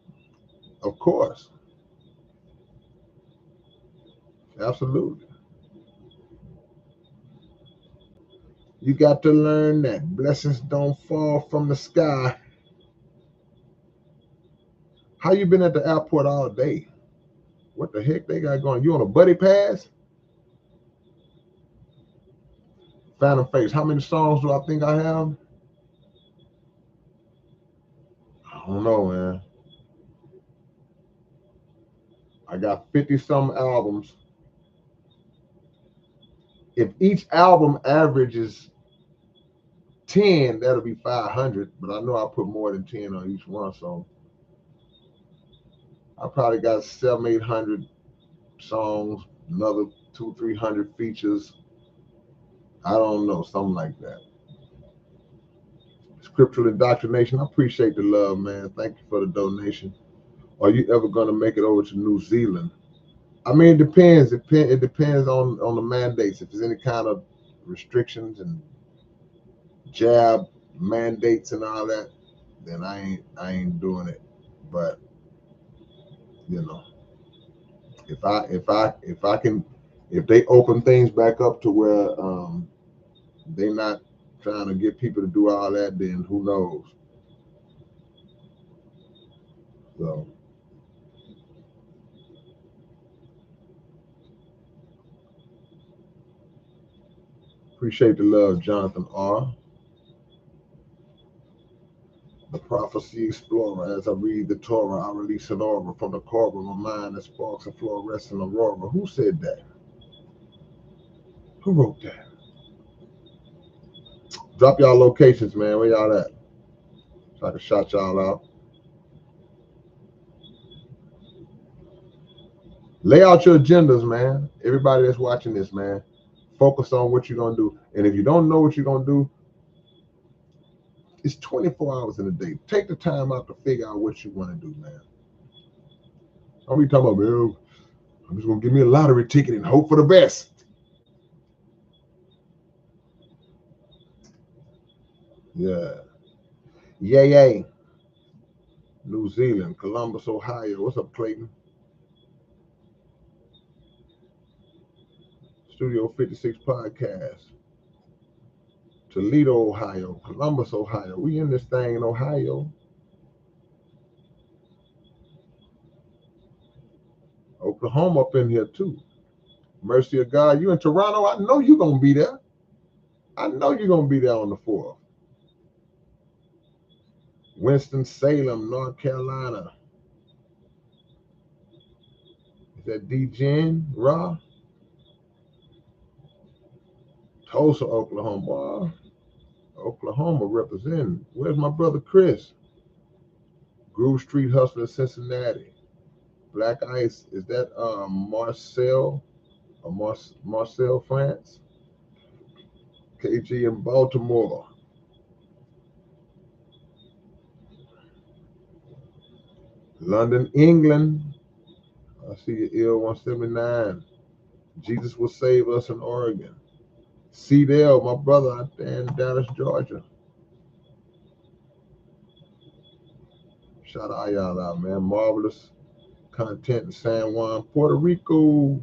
Of course. Absolutely. You got to learn that blessings don't fall from the sky. How you been at the airport all day? What the heck they got going? You on a buddy pass? Phantom Face. How many songs do I think I have? I don't know, man. I got 50 some albums. If each album averages 10, that'll be 500. But I know I put more than 10 on each one, so I probably got 700, 800 songs, another 200, 300 features. I don't know, something like that. Scriptural indoctrination. I appreciate the love, man. Thank you for the donation. Are you ever gonna make it over to New Zealand? I mean, it depends. It depends on the mandates. If there's any kind of restrictions and jab mandates and all that, then I ain't doing it. But you know, if I can, if they open things back up to where they're not trying to get people to do all that, then who knows? So Appreciate the love, Jonathan R. The prophecy explorer. As I read the Torah, I release an aura from the core of my mind that sparks a fluorescent aurora. Who said that? Who wrote that? Drop y'all locations, man. Where y'all at? So I can shout y'all out. Lay out your agendas, man. Everybody that's watching this, man. Focus on what you're going to do. And if you don't know what you're going to do, it's 24 hours in a day. Take the time out to figure out what you want to do, man. Don't be talking about, man, I'm just going to give me a lottery ticket and hope for the best. Yeah. Yay. New Zealand, Columbus, Ohio. What's up, Clayton? Studio 56 podcast. Toledo, Ohio. Columbus, Ohio. We in this thing in Ohio. Oklahoma up in here too. Mercy of God, you in Toronto? I know you're gonna be there. I know you're gonna be there on the 4th. Winston-Salem, North Carolina. Is that D-Gen, Raw? Tulsa, Oklahoma. Oklahoma representing. Where's my brother Chris? Groove Street Hustler, Cincinnati. Black Ice, is that Marcel or Marcel, France? KG in Baltimore. London, England. I see you, ill 179. Jesus will save us in Oregon. Cedell, my brother out there in Dallas, Georgia. Shout out y'all out, man. Marvelous content in San Juan, Puerto Rico.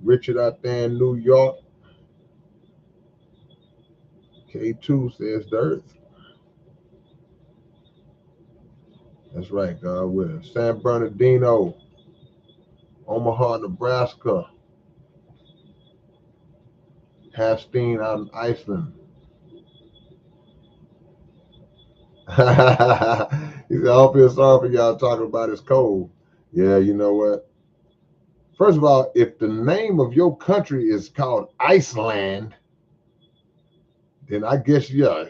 Richard out there in New York. K2 says the earth. That's right, God willing. San Bernardino, Omaha, Nebraska. Hastine out in Iceland. He said, I don't feel sorry for y'all talking about it's cold. Yeah, you know what? First of all, if the name of your country is called Iceland, then I guess, yeah,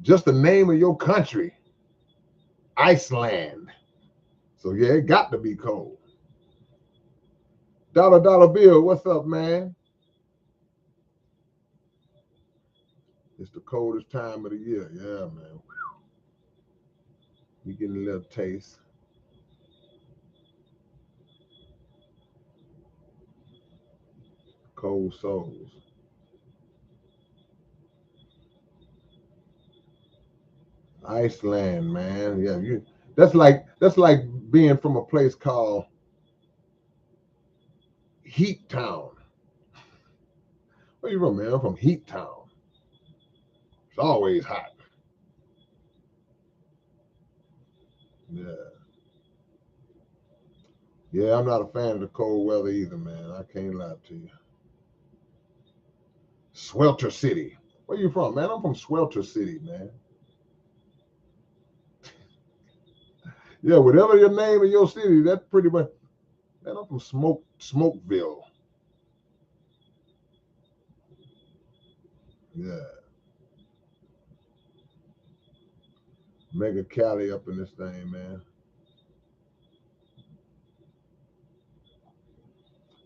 just the name of your country, Iceland. So yeah, it got to be cold. Dollar Bill, what's up, man? It's the coldest time of the year. Yeah, man. You getting a little taste. Cold souls. Iceland, man. Yeah, that's like being from a place called Heat Town. Where you from, man? I'm from Heat Town. It's always hot. Yeah. Yeah, I'm not a fan of the cold weather either, man. I can't lie to you. Swelter City. Where you from, man? I'm from Swelter City, man. Yeah, whatever your name of your city, that's pretty much. Man, I'm from Smokeville. Yeah. Mega Cali up in this thing, man.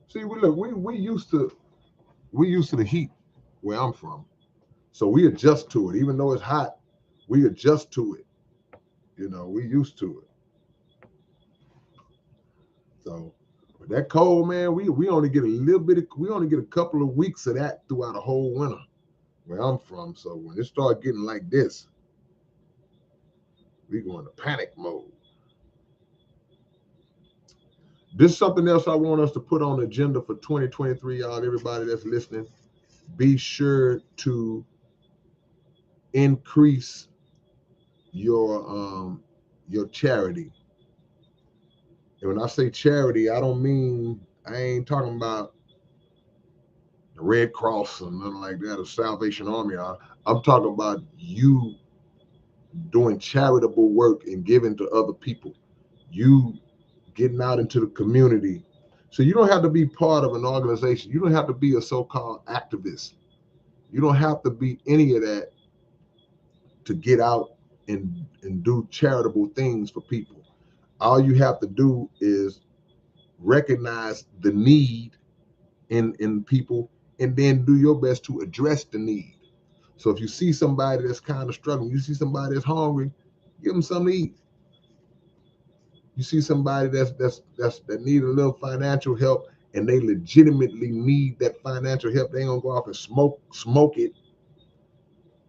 See, we used to the heat where I'm from. So we adjust to it. Even though it's hot, we adjust to it. You know, we used to it. So with that cold, man, we only get a little bit we only get a couple of weeks of that throughout a whole winter where I'm from. So when it start getting like this, we go into panic mode. This is something else I want us to put on the agenda for 2023, y'all. Everybody that's listening, be sure to increase your charity. And when I say charity, I ain't talking about Red Cross and nothing like that, or Salvation Army. I'm talking about you doing charitable work and giving to other people. You getting out into the community. So you don't have to be part of an organization. You don't have to be a so-called activist. You don't have to be any of that to get out and do charitable things for people. All you have to do is recognize the need in people and then do your best to address the need. So if you see somebody that's kind of struggling, you see somebody that's hungry, give them something to eat. You see somebody that need a little financial help and they legitimately need that financial help, they ain't gonna go off and smoke it,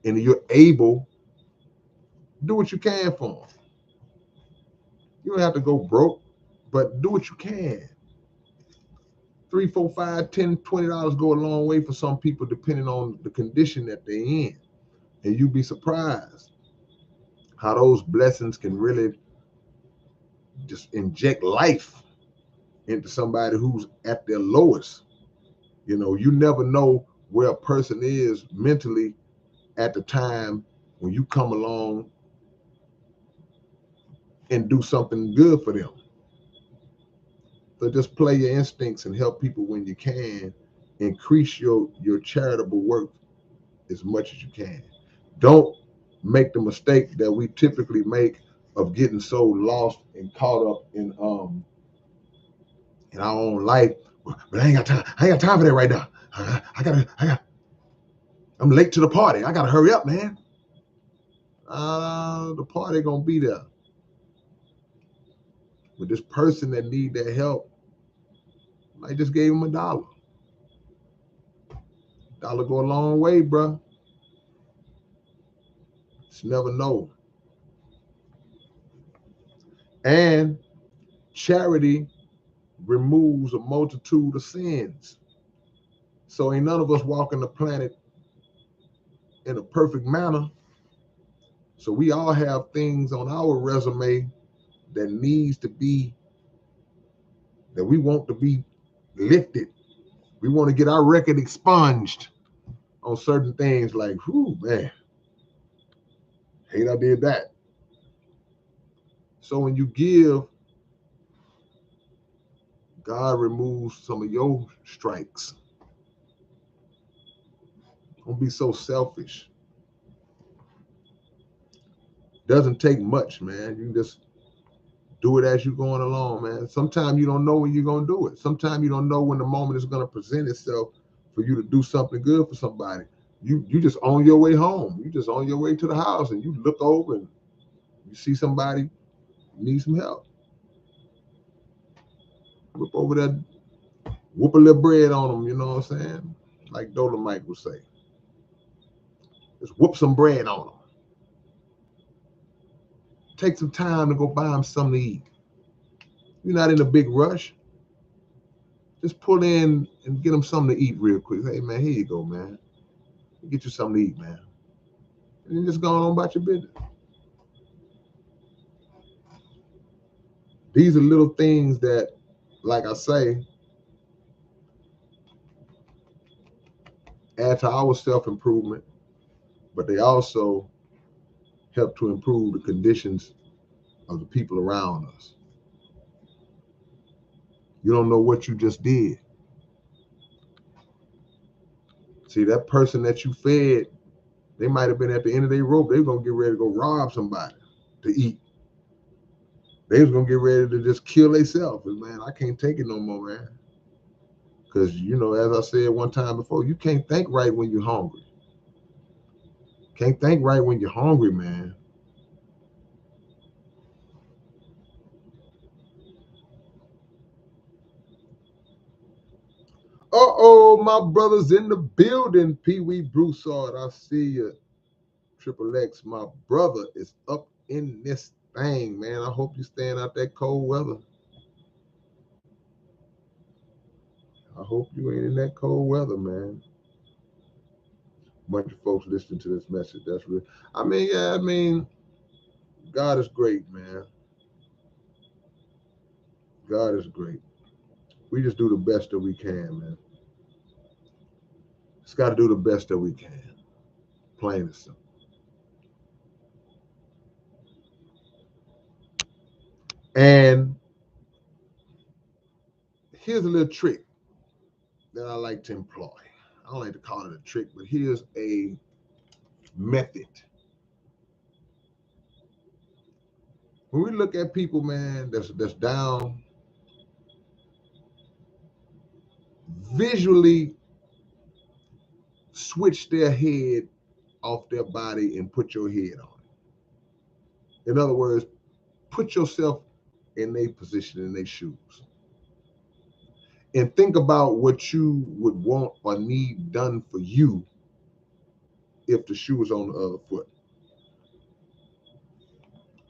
and you're able, do what you can for them. You don't have to go broke, but do what you can. 3, 4, 5, 10, $20 go a long way for some people depending on the condition that they're in. And you'd be surprised how those blessings can really just inject life into somebody who's at their lowest. You know, you never know where a person is mentally at the time when you come along and do something good for them. So just play your instincts and help people when you can. Increase your charitable work as much as you can. Don't make the mistake that we typically make of getting so lost and caught up in our own life. But I ain't got time. I ain't got time for that right now. I'm late to the party. I gotta hurry up, man. The party gonna be there. But this person that need that help, I just gave him $1. Dollar go a long way, bro. Just never know. And charity removes a multitude of sins. So ain't none of us walking the planet in a perfect manner. So we all have things on our resume that needs to be, that we want to be lifted. We want to get our record expunged on certain things like, whew, man, hate I did that. So when you give, God removes some of your strikes. Don't be so selfish. Doesn't take much, man. You just do it as you're going along, man. Sometimes you don't know when you're going to do it. Sometimes you don't know when the moment is going to present itself for you to do something good for somebody. You just on your way home. You just on your way to the house and you look over and you see somebody need some help. Whip over there, whoop a little bread on them, you know what I'm saying? Like Dolomite would say. Just whoop some bread on them. Take some time to go buy them something to eat. You're not in a big rush. Just pull in and get them something to eat real quick. Hey, man, here you go, man. Get you something to eat, man. And then just go on about your business. These are little things that, like I say, add to our self-improvement, but they also help to improve the conditions of the people around us. You don't know what you just did. See, that person that you fed, they might have been at the end of their rope. They were going to get ready to go rob somebody to eat. They was going to get ready to just kill themselves. Man, I can't take it no more, man. Because, you know, as I said one time before, you can't think right when you're hungry. Can't think right when you're hungry, man. Uh-oh, my brother's in the building. Pee-wee Broussard, I see you. Triple X, my brother is up in this thing, man. I hope you staying out that cold weather. I hope you ain't in that cold weather, man. Bunch of folks listening to this message. That's real. I mean, God is great, man. God is great. We just do the best that we can, man. Just got to do the best that we can. Plain and simple. And here's a little trick that I like to employ. I don't like to call it a trick, but here's a method. When we look at people, man, that's down, visually switch their head off their body and put your head on it. In other words, put yourself in their position, in their shoes. And think about what you would want or need done for you if the shoe was on the other foot.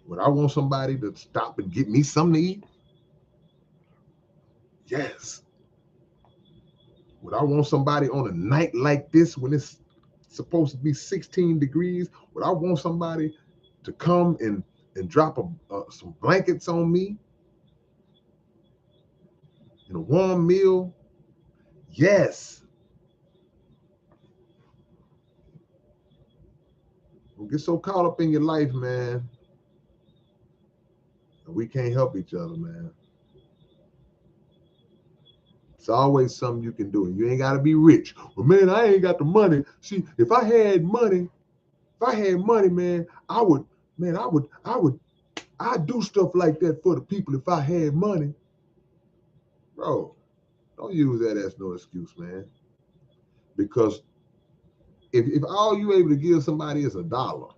Would I want somebody to stop and get me something to eat? Yes. Would I want somebody on a night like this when it's supposed to be 16 degrees? Would I want somebody to come and drop some blankets on me and a warm meal? Yes. Don't get so caught up in your life, man. We can't help each other, man. It's always something you can do. And you ain't got to be rich. Well, man, I ain't got the money. See, if I had money, man, I'd do stuff like that for the people if I had money. Bro, don't use that as no excuse, man. Because if all you able to give somebody is $1,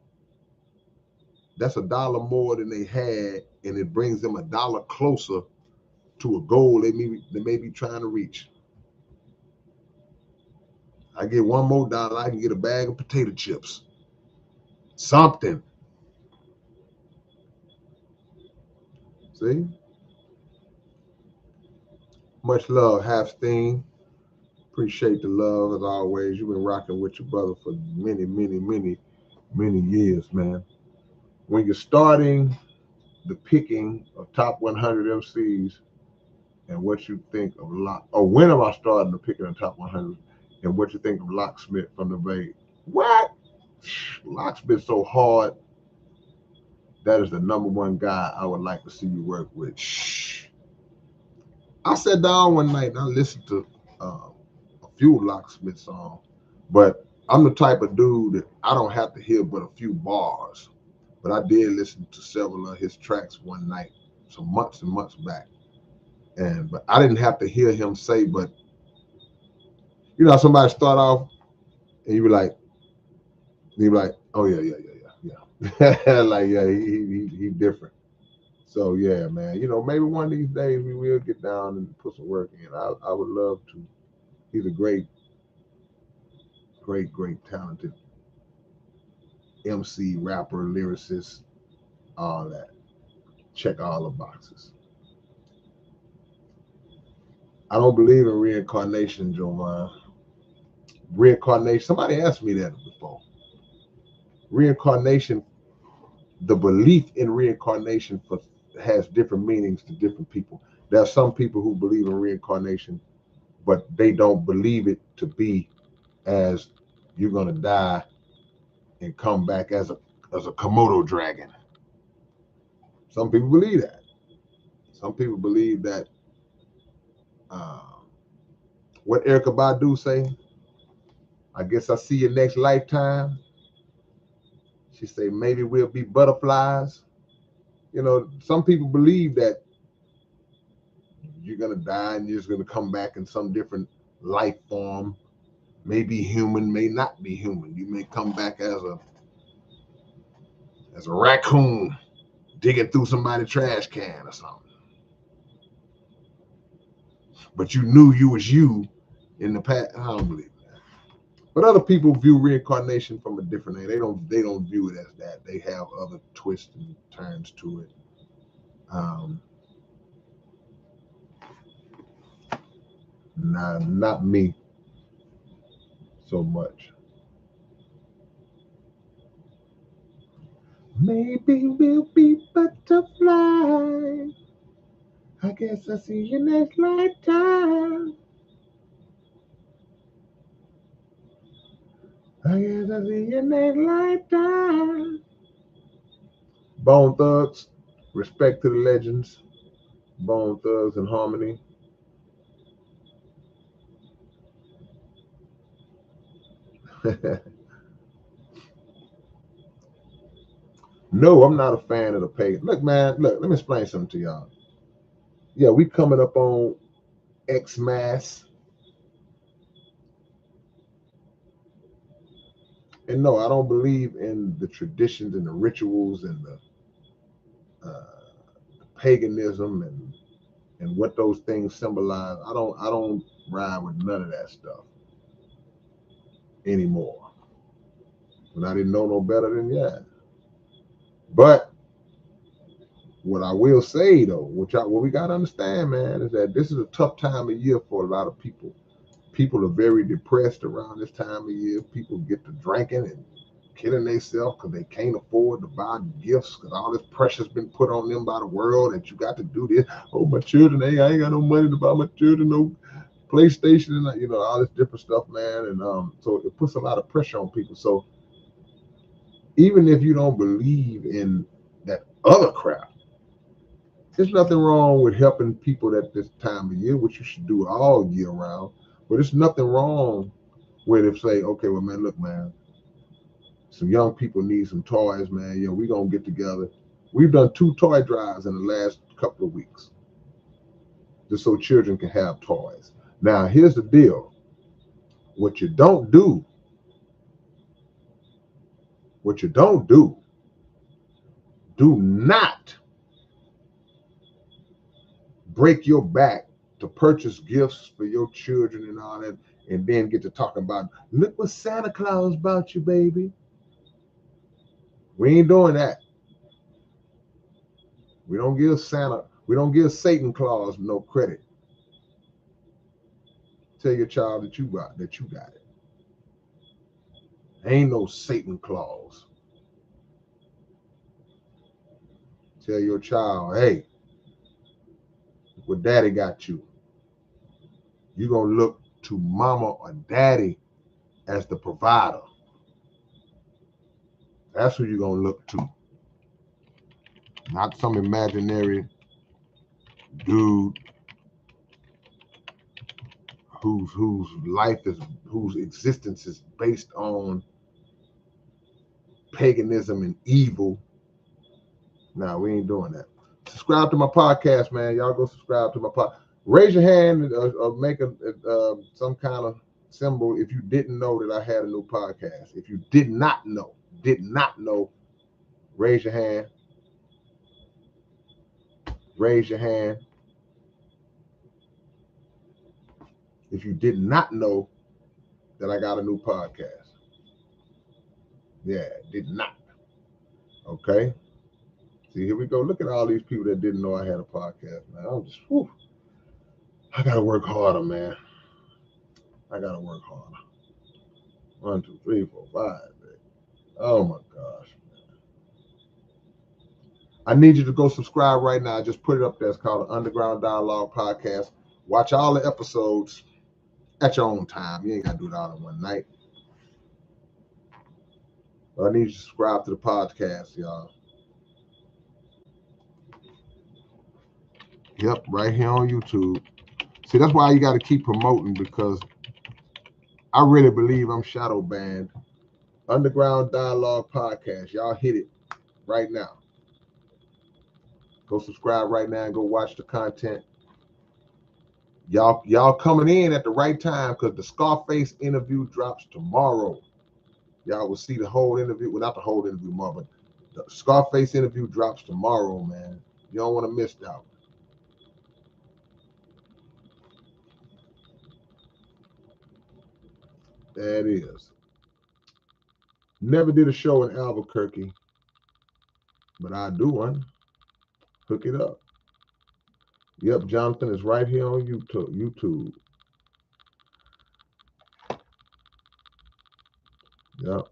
that's $1 more than they had, and it brings them $1 closer to a goal they may be trying to reach. I get one more dollar, I can get a bag of potato chips. Something. See? Much love, Halfstein. Appreciate the love as always. You've been rocking with your brother for many, many, many, many years, man. When you're starting the picking of top 100 MCs and what you think of when am I starting the picking of top 100 and what you think of Locksmith from the Bay? What? Locksmith so hard. That is the #1 guy I would like to see you work with. I sat down one night and I listened to a few Locksmith songs, but I'm the type of dude that I don't have to hear but a few bars. But I did listen to several of his tracks one night, some months and months back. But I didn't have to hear him say, but you know, somebody start off and you be like, oh yeah. Like, yeah, he different. So yeah, man, you know, maybe one of these days we will get down and put some work in. I would love to. He's a great talented MC, rapper, lyricist, all that. Check all the boxes. I don't believe in reincarnation, Jovan. Reincarnation, somebody asked me that before. Reincarnation, the belief in reincarnation has different meanings to different people. There are some people who believe in reincarnation, but they don't believe it to be as you're going to die and come back as a Komodo dragon. Some people believe that. Some people believe that what Erykah Badu say, I guess I see you next lifetime. She say maybe we'll be butterflies. You know, some people believe that you're gonna die and you're just gonna come back in some different life form. Maybe human, may not be human. You may come back as a raccoon digging through somebody's trash can or something. But you knew you was you in the past. I don't believe that. But other people view reincarnation from a different way. They don't view it as that. They have other twists and turns to it. Not me so much. Maybe we'll be butterflies. I guess I'll see you next lifetime. I guess I see your next lifetime. Bone Thugs, respect to the legends. Bone Thugs and Harmony. No, I'm not a fan of the pagan. Look, man, look, let me explain something to y'all. Yeah, we coming up on Xmas. And no, I don't believe in the traditions and the rituals and the paganism and what those things symbolize. I don't ride with none of that stuff anymore. When I didn't know no better than yeah. But what I will say though, what we gotta understand, man, is that this is a tough time of year for a lot of people. People are very depressed around this time of year. People get to drinking and killing themselves because they can't afford to buy gifts because all this pressure's been put on them by the world that you got to do this. Oh, my children, hey, I ain't got no money to buy my children no PlayStation and all this different stuff, man. And so it puts a lot of pressure on people. So even if you don't believe in that other crap, there's nothing wrong with helping people at this time of year, which you should do all year round. But there's nothing wrong with if say, okay, well, man, look, man, some young people need some toys, man. We gonna get together. We've done 2 toy drives in the last couple of weeks, just so children can have toys. Now, here's the deal: what you don't do, do not break your back to purchase gifts for your children and all that, and then get to talking about, look what Santa Claus bought you, baby. We ain't doing that. We don't give Satan Claus no credit. Tell your child that you got it. Ain't no Satan Claus. Tell your child, hey, what daddy got you. You're gonna look to mama or daddy as the provider. That's who you're gonna look to. Not some imaginary dude whose existence is based on paganism and evil. Nah, we ain't doing that. Subscribe to my podcast, man. Y'all go subscribe to my podcast. Raise your hand or make some kind of symbol if you didn't know that I had a new podcast. If you did not know, raise your hand. Raise your hand. If you did not know that I got a new podcast. Yeah, did not. Okay. See, here we go. Look at all these people that didn't know I had a podcast, man. I'm just, whew. I gotta work harder, man. I gotta work harder. 1, 2, 3, 4, 5. Oh my gosh. I need you to go subscribe right now. I just put it up there. It's called the Underground Dialogue Podcast. Watch all the episodes at your own time. You ain't got to do it all in one night. But I need you to subscribe to the podcast, y'all. Yep, right here on YouTube. See, that's why you got to keep promoting, because I really believe I'm shadow banned. Underground Dialogue Podcast. Y'all hit it right now. Go subscribe right now and go watch the content. Y'all coming in at the right time, because the Scarface interview drops tomorrow. Y'all will see the whole interview. Well, not the whole interview tomorrow, but the Scarface interview drops tomorrow, man. You don't want to miss that. There it is. Never did a show in Albuquerque, but I do one. Hook it up. Yep, Jonathan is right here on YouTube. Yep.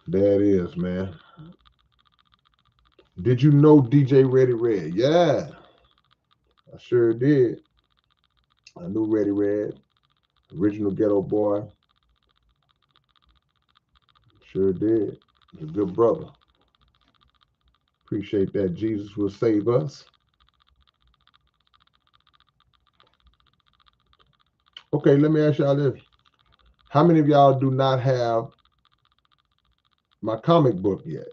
There it is, man. Did you know DJ Ready Red? Yeah, I sure did. I knew Ready Red, original ghetto boy. Sure did. He's a good brother. Appreciate that. Jesus will save us. Okay, let me ask y'all this. How many of y'all do not have my comic book yet?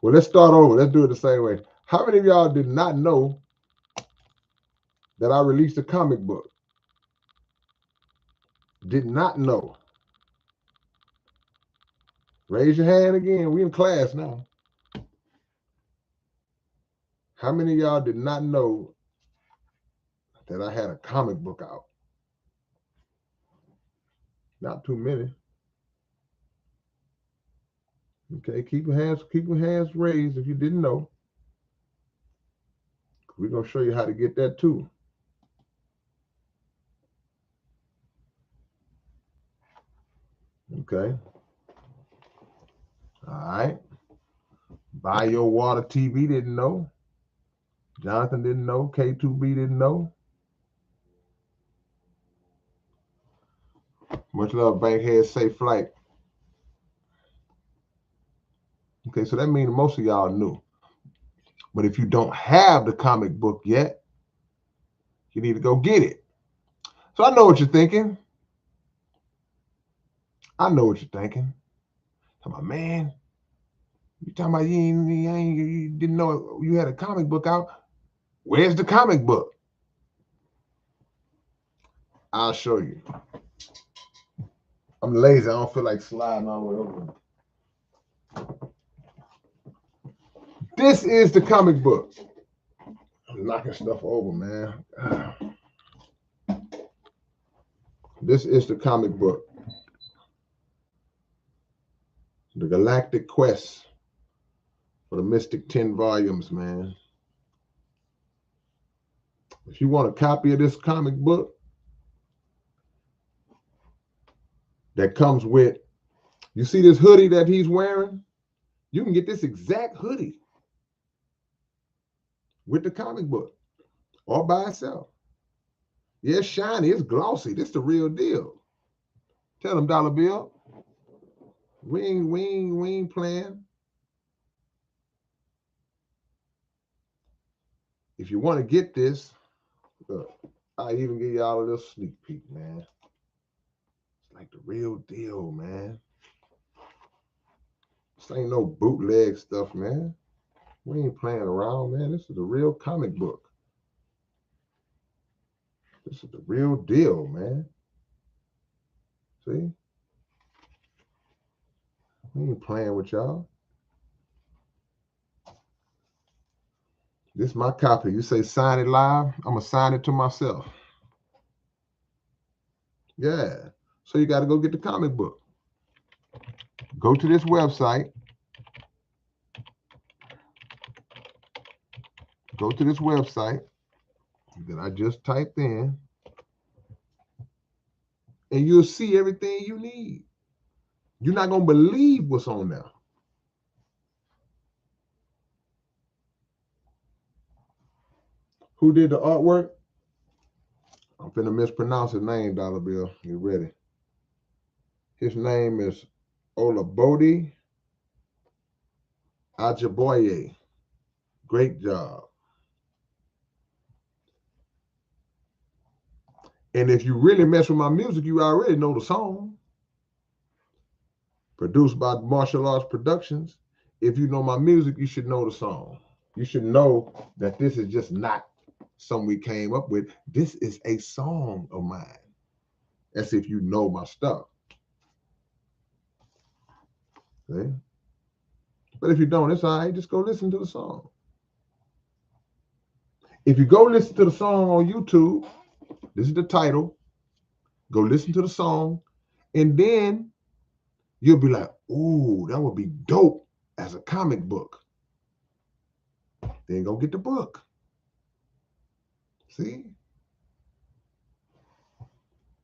Well, let's start over. Let's do it the same way. How many of y'all did not know that I released a comic book? Did not know. Raise your hand again. We in class now. How many of y'all did not know that I had a comic book out? Not too many. Okay, keep your hands raised if you didn't know. We're gonna show you how to get that too. Okay. All right. Buy Your Water TV didn't know. Jonathan didn't know. K2B didn't know. Much love, Bankhead. Safe flight. Okay, so that means most of y'all knew. But if you don't have the comic book yet, you need to go get it. So I know what you're thinking. I know what you're thinking. I'm like, man, you talking about you didn't know you had a comic book out? Where's the comic book? I'll show you. I'm lazy. I don't feel like sliding all the way over. This is the comic book. I'm knocking stuff over, man. This is the comic book. The Galactic Quest for the Mystic 10 volumes, man. If you want a copy of this comic book that comes with, you see this hoodie that he's wearing? You can get this exact hoodie with the comic book all by itself. Yeah, it's shiny, it's glossy. This the real deal. Tell them, Dollar Bill. We ain't playing. If you want to get this, look, I even give y'all a little sneak peek, man. It's like the real deal, man. This ain't no bootleg stuff, man. We ain't playing around, man. This is the real comic book. This is the real deal, man. See? We ain't playing with y'all. This is my copy. You say sign it live, I'm going to sign it to myself. Yeah. So you got to go get the comic book. Go to this website. Go to this website that I just typed in, and you'll see everything you need. You're not going to believe what's on there. Who did the artwork? I'm finna mispronounce his name, Dollar Bill. You ready? His name is Olabode Ajiboye. Great job. And if you really mess with my music, you already know the song. Produced by Martial Arts Productions. If you know my music, you should know the song. You should know that this is just not something we came up with. This is a song of mine. That's if you know my stuff. See? But if you don't, it's all right. Just go listen to the song. If you go listen to the song on YouTube, this is the title. Go listen to the song, and then you'll be like, ooh, that would be dope as a comic book. Then go get the book. See?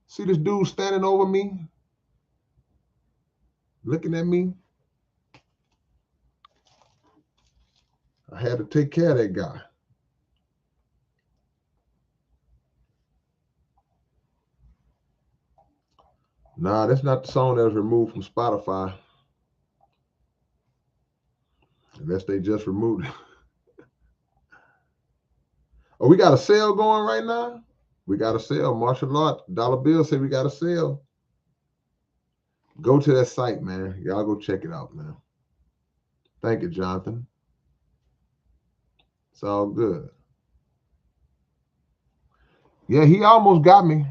See this dude standing over me, looking at me? I had to take care of that guy. Nah, that's not the song that was removed from Spotify. Unless they just removed it. Oh, we got a sale going right now? We got a sale. Martial art. Dollar Bill said we got a sale. Go to that site, man. Y'all go check it out, man. Thank you, Jonathan. It's all good. Yeah, he almost got me.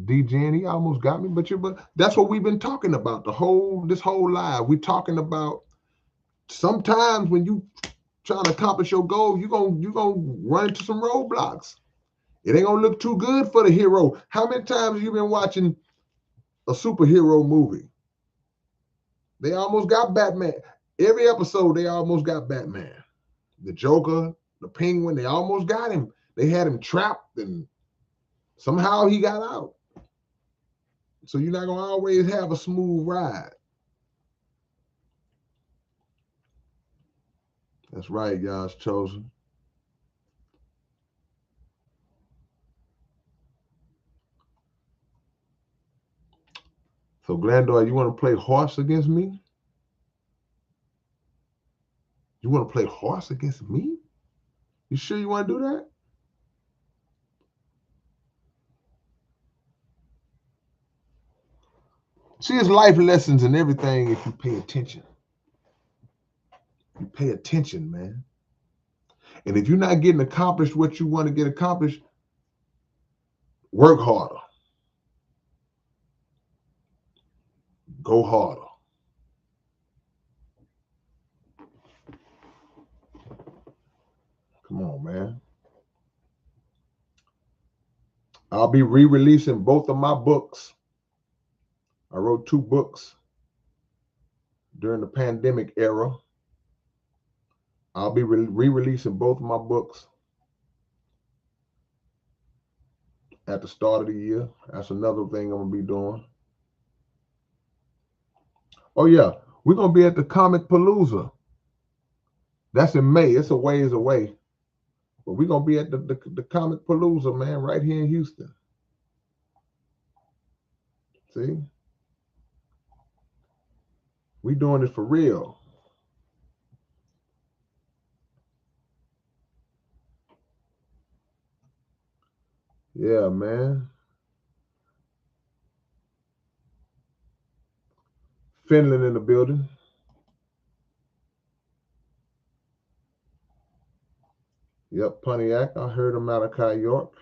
DJing, he almost got me, but that's what we've been talking about this whole live. We're talking about sometimes when you trying to accomplish your goal, you're gonna run into some roadblocks. It ain't gonna look too good for the hero. How many times have you been watching a superhero movie? They almost got Batman. Every episode, they almost got Batman. The Joker, the Penguin, they almost got him. They had him trapped and somehow he got out. So you're not gonna always have a smooth ride. That's right, y'all. It's chosen. So, Glandor, you want to play horse against me? You want to play horse against me? You sure you want to do that? See, it's life lessons and everything if you pay attention. You pay attention, man. And if you're not getting accomplished what you want to get accomplished, work harder. Go harder. Come on, man. I'll be re-releasing both of my books. I wrote 2 books during the pandemic era. I'll be re-releasing both of my books at the start of the year. That's another thing I'm going to be doing. Oh, yeah. We're going to be at the Comic Palooza. That's in May. It's a ways away. But we're going to be at the Comic Palooza, man, right here in Houston. See? We doing it for real. Yeah, man. Finland in the building. Yep, Pontiac. I heard him out of Malachi York.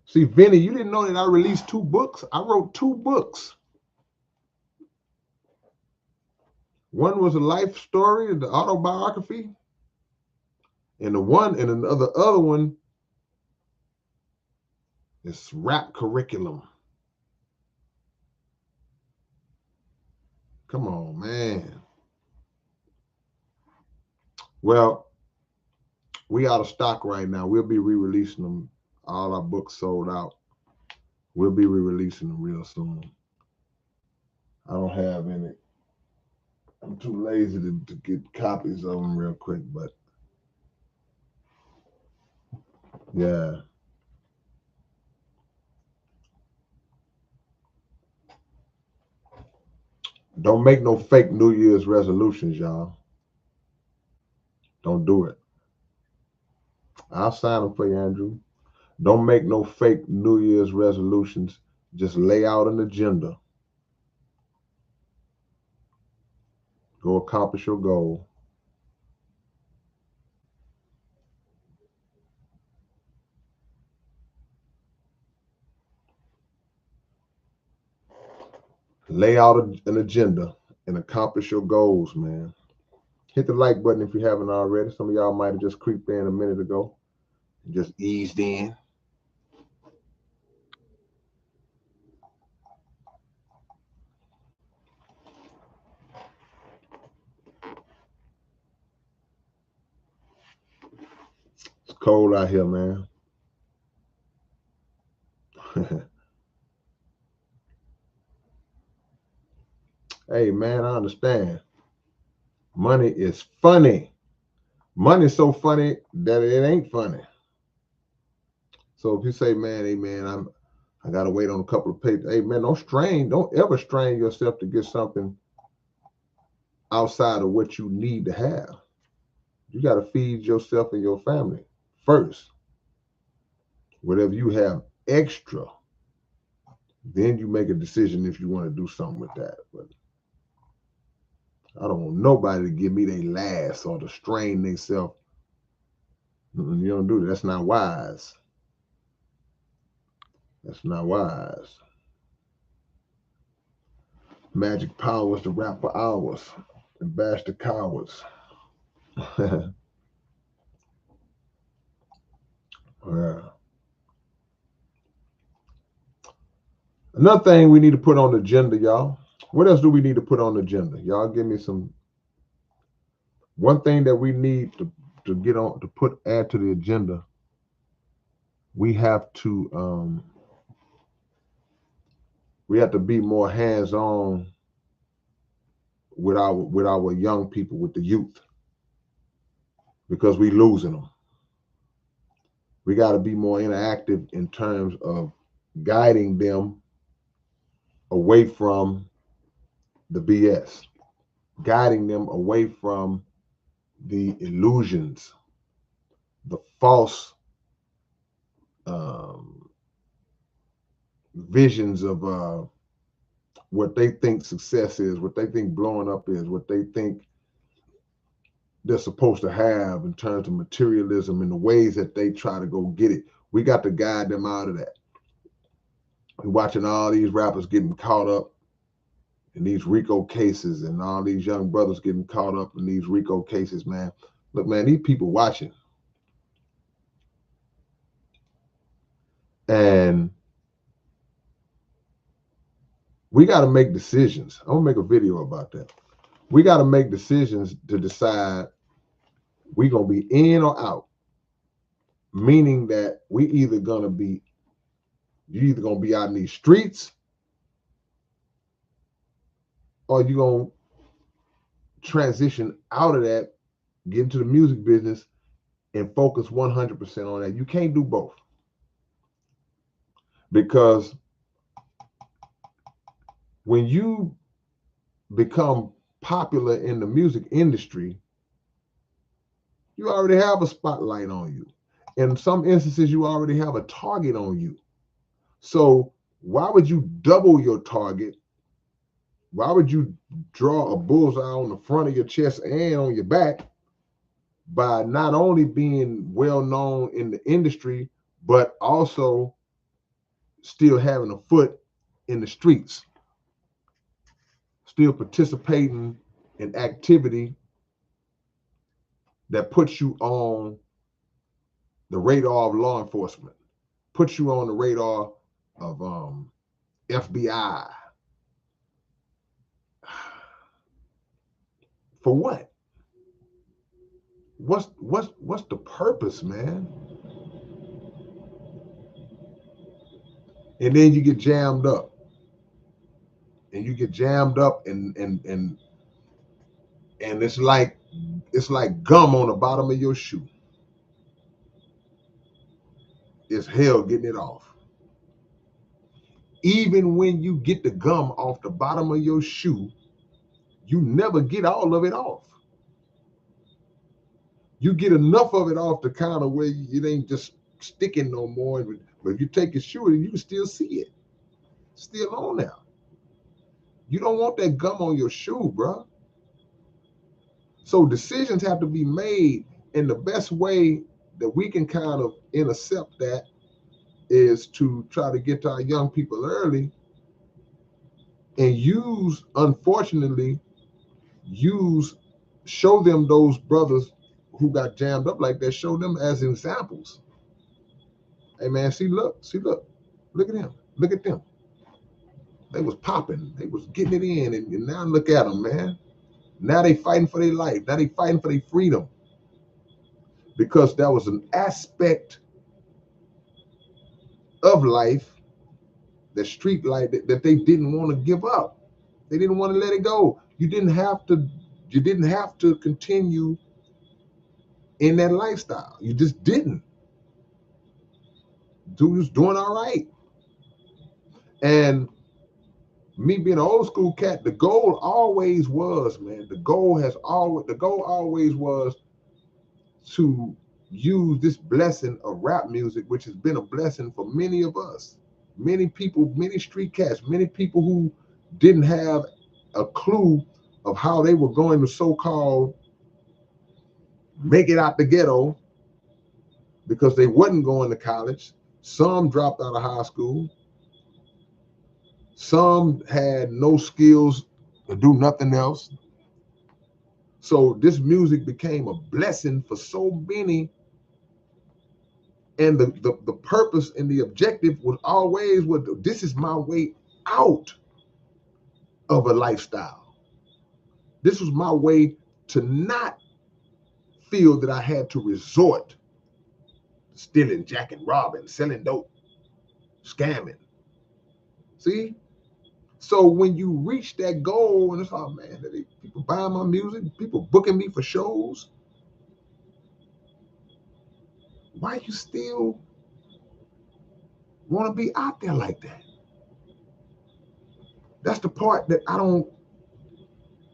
See, Vinny, you didn't know that I released 2 books? I wrote 2 books. One was a life story, the autobiography, and the other one is rap curriculum. Come on, man. Well, we out of stock right now. We'll be re-releasing them. All our books sold out. We'll be re-releasing them real soon. I don't have any. I'm too lazy to get copies of them real quick, but yeah. Don't make no fake New Year's resolutions, y'all. Don't do it. I'll sign them for you, Andrew. Don't make no fake New Year's resolutions. Just lay out an agenda. Go accomplish your goal. Lay out an agenda and accomplish your goals, man. Hit the like button if you haven't already. Some of y'all might have just creeped in a minute ago. Just eased in. It's cold out here, man. Hey, man, I understand. Money is funny. Money's so funny that it ain't funny. So if you say, man, hey, man, I gotta wait on a couple of papers. Hey man, don't ever strain yourself to get something outside of what you need to have. You gotta feed yourself and your family first. Whatever you have extra, then you make a decision if you want to do something with that. But I don't want nobody to give me their last or to strain themselves. You don't do that. That's not wise. That's not wise. Magic powers to rap for hours and bash the cowards. Yeah. Another thing we need to put on the agenda, y'all. What else do we need to put on the agenda? Y'all give me some. One thing that we need to get on to add to the agenda. We have to be more hands on with our young people, with the youth, because we losing them. We got to be more interactive in terms of guiding them away from the BS, guiding them away from the illusions, the false visions of what they think success is, what they think blowing up is, what they think they're supposed to have in terms of materialism and the ways that they try to go get it. We got to guide them out of that. We're watching all these rappers getting caught up in these RICO cases and all these young brothers getting caught up in these RICO cases, man. Look, man, these people watching. And we got to make decisions. I'm going to make a video about that. We got to make decisions to decide we're going to be in or out. Meaning that you either going to be out in these streets or you're going to transition out of that, get into the music business and focus 100% on that. You can't do both. Because when you become popular in the music industry, you already have a spotlight on you. In some instances, you already have a target on you. So why would you double your target? Why would you draw a bullseye on the front of your chest and on your back by not only being well known in the industry, but also still having a foot in the streets, still participating in activity that puts you on the radar of law enforcement, puts you on the radar of FBI. For what? What's the purpose, man? And then you get jammed up. And you get jammed up and it's like gum on the bottom of your shoe. It's hell getting it off. Even when you get the gum off the bottom of your shoe, you never get all of it off. You get enough of it off to kind of where it ain't just sticking no more. But if you take your shoe and you can still see it. Still on there. You don't want that gum on your shoe, bro. So decisions have to be made, and the best way that we can kind of intercept that is to try to get to our young people early and show them those brothers who got jammed up like that, show them as examples. Hey man, look at him, look at them. They was popping, they was getting it in, and now look at them, man. Now they fighting for their life. Now they fighting for their freedom. Because that was an aspect of life, the street life, that they didn't want to give up. They didn't want to let it go. You didn't have to continue in that lifestyle. You just didn't. Dude was doing all right. And me being an old school cat, the goal always was, man, the goal always was to use this blessing of rap music, which has been a blessing for many of us, many people, many street cats, many people who didn't have a clue of how they were going to so-called make it out the ghetto because they wasn't going to college. Some dropped out of high school. Some had no skills to do nothing else. So this music became a blessing for so many. And the purpose and the objective was always this is my way out of a lifestyle. This was my way to not feel that I had to resort to stealing, jacking, robbing, selling dope, scamming. See? So when you reach that goal, and it's like, man, people buying my music, people booking me for shows, why you still want to be out there like that? That's the part that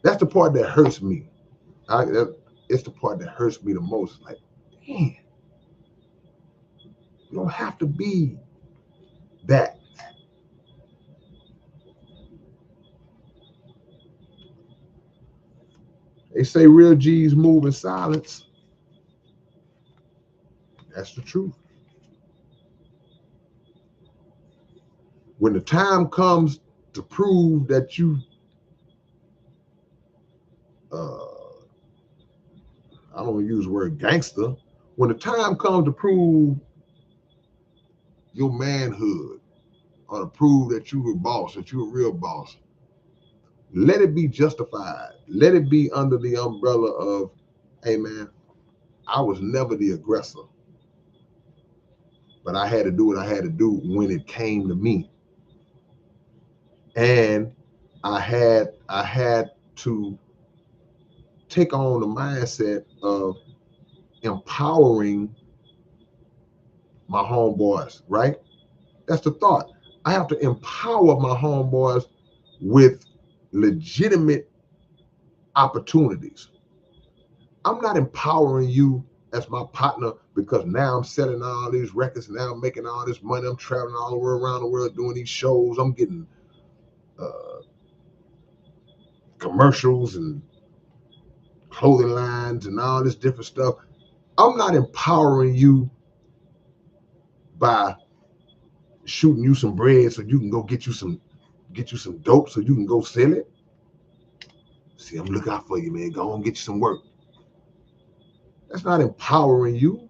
that's the part that hurts me. It's the part that hurts me the most. Like, man, you don't have to be that. They say real G's move in silence. That's the truth. When the time comes to prove that you, I don't want to use the word gangster. When the time comes to prove your manhood or to prove that you're a boss, that you're a real boss, let it be justified. Let it be under the umbrella of, hey man, I was never the aggressor, but I had to do what I had to do when it came to me. And I had to take on the mindset of empowering my homeboys, right? That's the thought. I have to empower my homeboys with legitimate opportunities. I'm not empowering you as my partner because now I'm selling all these records, now I'm making all this money, I'm traveling all the way around the world doing these shows, I'm getting commercials and clothing lines and all this different stuff. I'm not empowering you by shooting you some bread so you can go get you some dope so you can go sell it. See, I'm looking out for you, man. Go on, get you some work. That's not empowering you.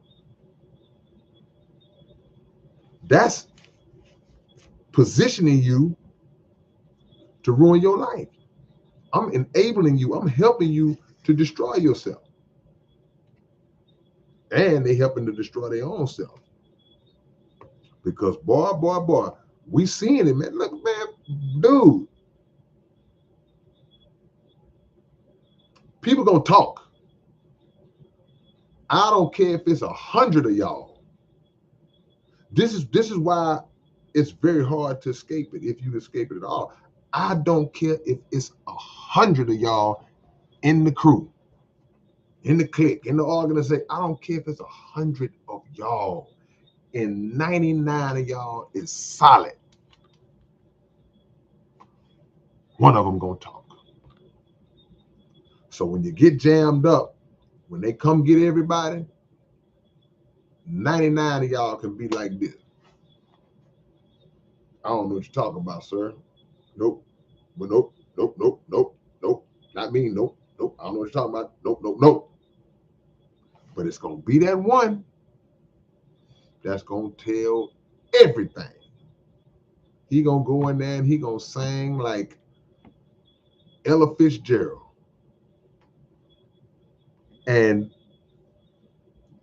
That's positioning you to ruin your life. I'm enabling you. I'm helping you to destroy yourself. And they helping to destroy their own self. Because boy, we seeing it, man. Look, man, dude. People gonna talk. I don't care if it's 100 of y'all. This is why it's very hard to escape it, if you escape it at all. I don't care if it's 100 of y'all in the crew, in the clique, in the organization. I don't care if it's 100 of y'all, and 99 of y'all is solid. One of them gonna talk. So when you get jammed up, when they come get everybody, 99 of y'all can be like this. I don't know what you're talking about, sir. Nope. But nope. Not me. Nope. I don't know what you're talking about. Nope. But it's gonna be that one that's gonna tell everything. He gonna go in there and he gonna sing like Ella Fitzgerald. And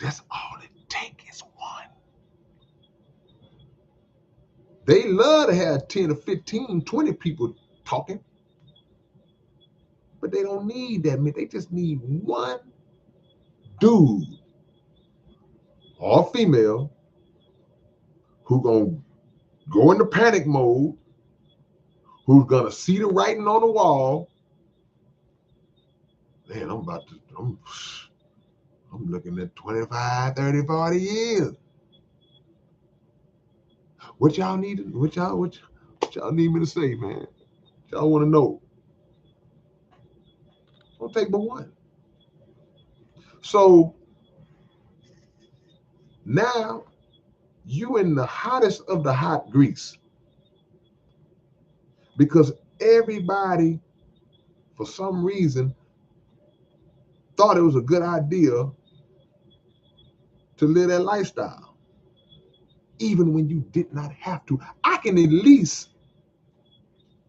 that's all it takes is one. They love to have 10 or 15, 20 people talking. But they don't need that many. They just need one dude or female who gonna go into panic mode who's gonna see the writing on the wall. Man, I'm looking at 25, 30, 40 years. What y'all need? What y'all need me to say, man? What y'all want to know? Don't take but one. So now you in the hottest of the hot grease because everybody, for some reason, thought it was a good idea to live that lifestyle, even when you did not have to. I can at least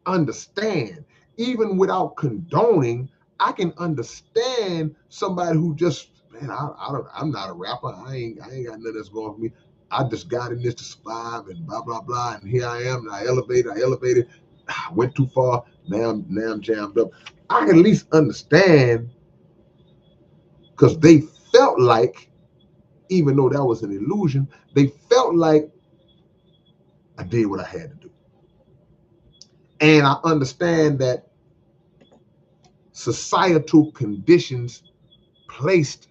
understand, even without condoning, I can understand somebody who just, man, I'm not a rapper. I ain't got nothing that's going for me. I just got in this to survive and blah blah blah. And here I am. I elevated. I went too far. Now I'm jammed up. I can at least understand because they felt like, even though that was an illusion, they felt like I did what I had to do. And I understand that societal conditions placed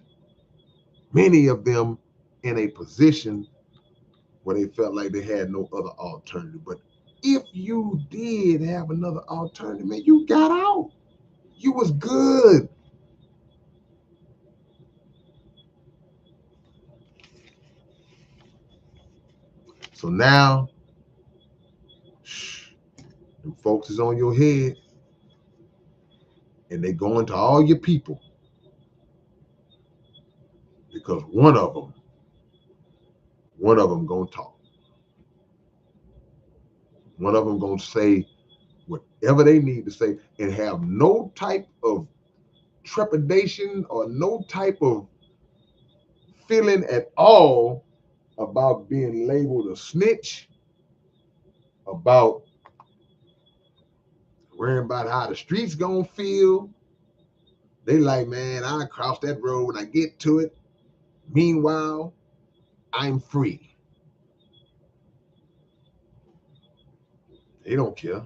many of them in a position where they felt like they had no other alternative. But if you did have another alternative, man, you got out. You was good. So now, them folks is on your head, and they going to all your people because one of them gonna talk. One of them gonna say whatever they need to say and have no type of trepidation or no type of feeling at all about being labeled a snitch, about worrying about how the streets gonna feel. They like, man, I cross that road when I get to it. Meanwhile, I'm free. They don't care.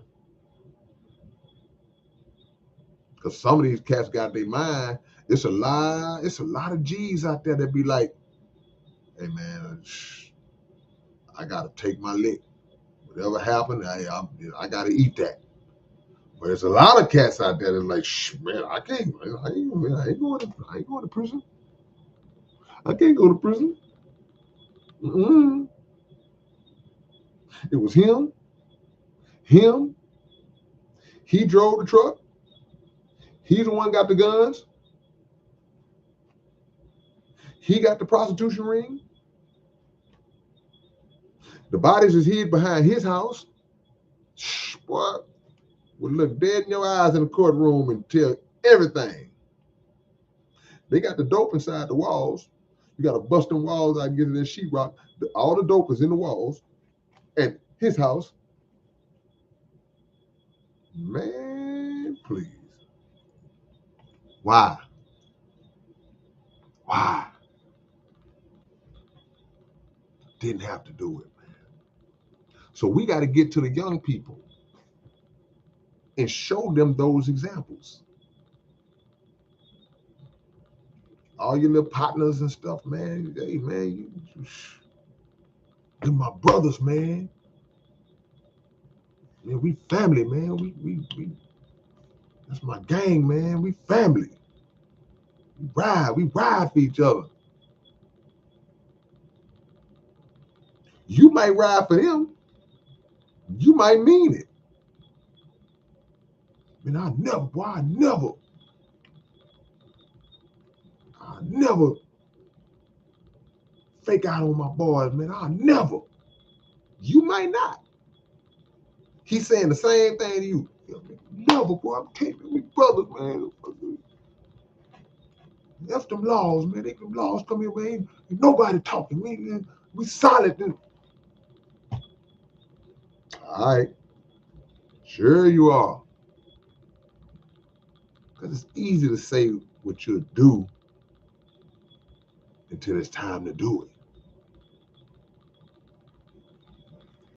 Because some of these cats got their mind. It's a lot of G's out there that be like, hey man, I gotta take my lick. Whatever happened, I gotta eat that. But there's a lot of cats out there that's like, shh, man, I ain't going to prison. I can't go to prison. Mm-mm. It was him. Him. He drove the truck. He's the one got the guns. He got the prostitution ring. The bodies is hid behind his house. Shh, boy, would look dead in your eyes in the courtroom and tell everything. They got the dope inside the walls. You got to bust them walls out and get it in sheetrock. All the dope is in the walls at his house. Man, please. Why? Why? Didn't have to do it, man. So we got to get to the young people and show them those examples. All your little partners and stuff, man. Hey, man, they're my brothers, man. Man, we family, man. We that's my gang, man. We family. We ride for each other. You might ride for them. You might mean it. Man, I never fake out on my boys, man. I never. You might not. He's saying the same thing to you. Never, boy. I'm telling you, we brothers, man. F them laws, man. They them laws come here, man. Ain't nobody talking. We solid. All right. Sure you are. Because it's easy to say what you'll do until it's time to do it.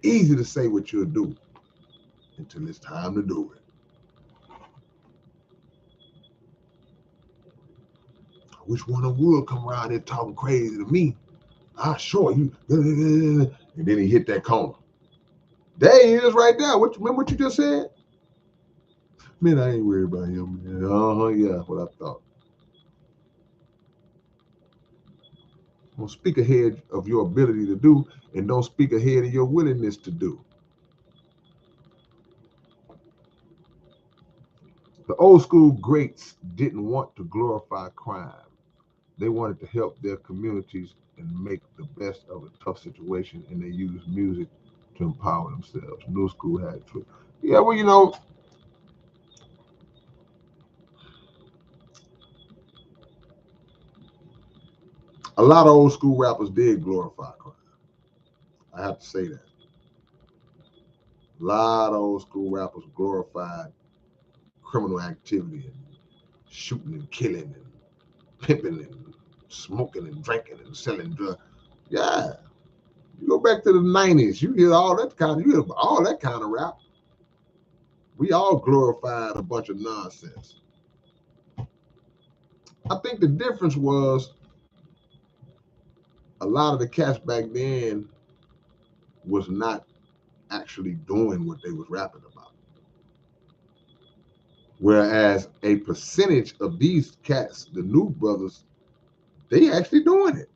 Easy to say what you'll do until it's time to do it. I wish one of them would come around here talking crazy to me. I sure you. And then he hit that corner. There he is right there. Remember what you just said? Man, I ain't worried about him. Man. Yeah, what I thought. Don't speak ahead of your ability to do, and don't speak ahead of your willingness to do. The old school greats didn't want to glorify crime. They wanted to help their communities and make the best of a tough situation, and they used music to empower themselves. New school had to. Yeah, well, a lot of old school rappers did glorify crime. I have to say that. A lot of old school rappers glorified criminal activity and shooting and killing and pimping and smoking and drinking and selling drugs. Yeah. You go back to the 90s, you hear all that kind of rap. We all glorified a bunch of nonsense. I think the difference was a lot of the cats back then was not actually doing what they was rapping about. Whereas a percentage of these cats, the new brothers, they actually doing it.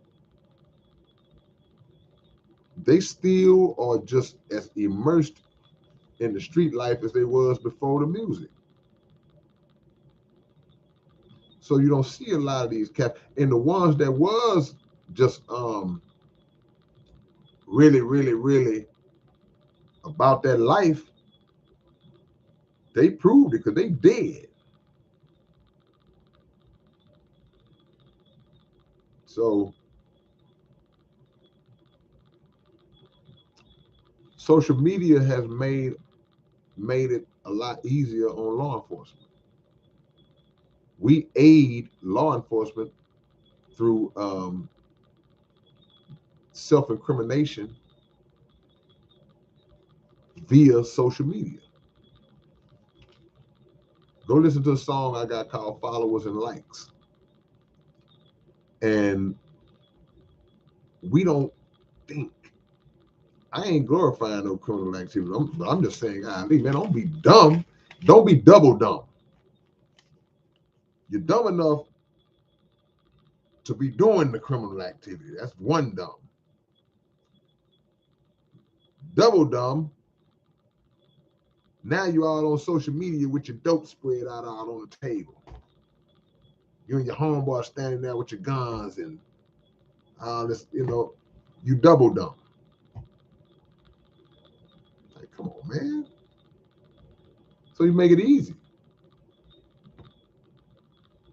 They still are just as immersed in the street life as they was before the music. So you don't see a lot of these cats. And the ones that was just really, really, really about that life, they proved it because they dead. So social media has made it a lot easier on law enforcement. We aid law enforcement through self-incrimination via social media. Go listen to a song I got called Followers and Likes. And we don't think, I ain't glorifying no criminal activity, but I'm just saying, man, don't be dumb. Don't be double dumb. You're dumb enough to be doing the criminal activity. That's one dumb. Double dumb. Now you all on social media with your dope spread out on the table. You and your homeboy standing there with your guns and all this, you double dumb. Like, come on, man. So you make it easy.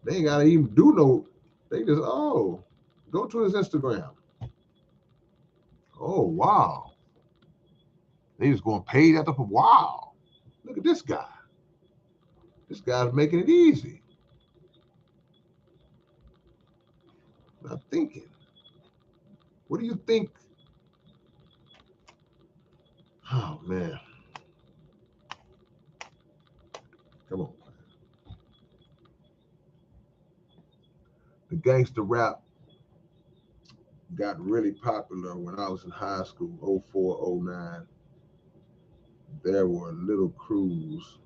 They ain't gotta even do no. They just go to his Instagram. Oh wow. They just going pay that up. Wow. Look at this guy. This guy's making it easy. Not thinking. What do you think? Oh man. Come on. The gangster rap got really popular when I was in high school, 04, 09. There were little crews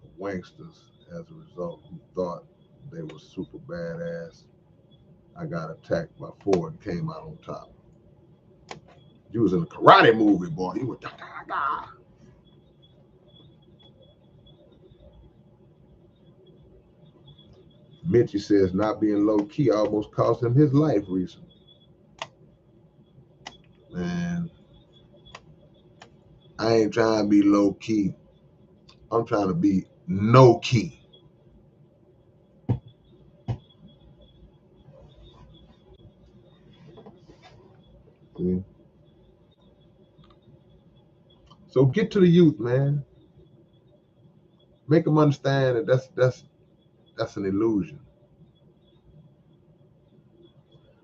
of wanksters as a result who thought they were super badass. I got attacked by four and came out on top. You was in a karate movie, boy. You were da da da. Mitchie says not being low key almost cost him his life recently. Man, I ain't trying to be low key. I'm trying to be no key. See? So get to the youth, man. Make them understand that that's an illusion.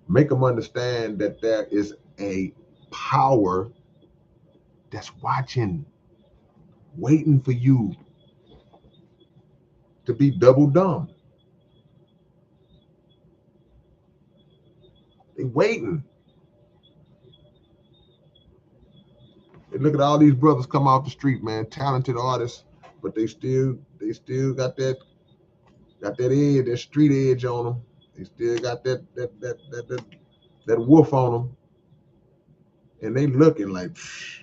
Make them understand that there is a power that's watching. waiting for you to be double dumb. They waiting. And look at all these brothers come off the street, man, talented artists, but they still got that edge, that street edge on them. They still got that wolf on them, and they looking like. Psh.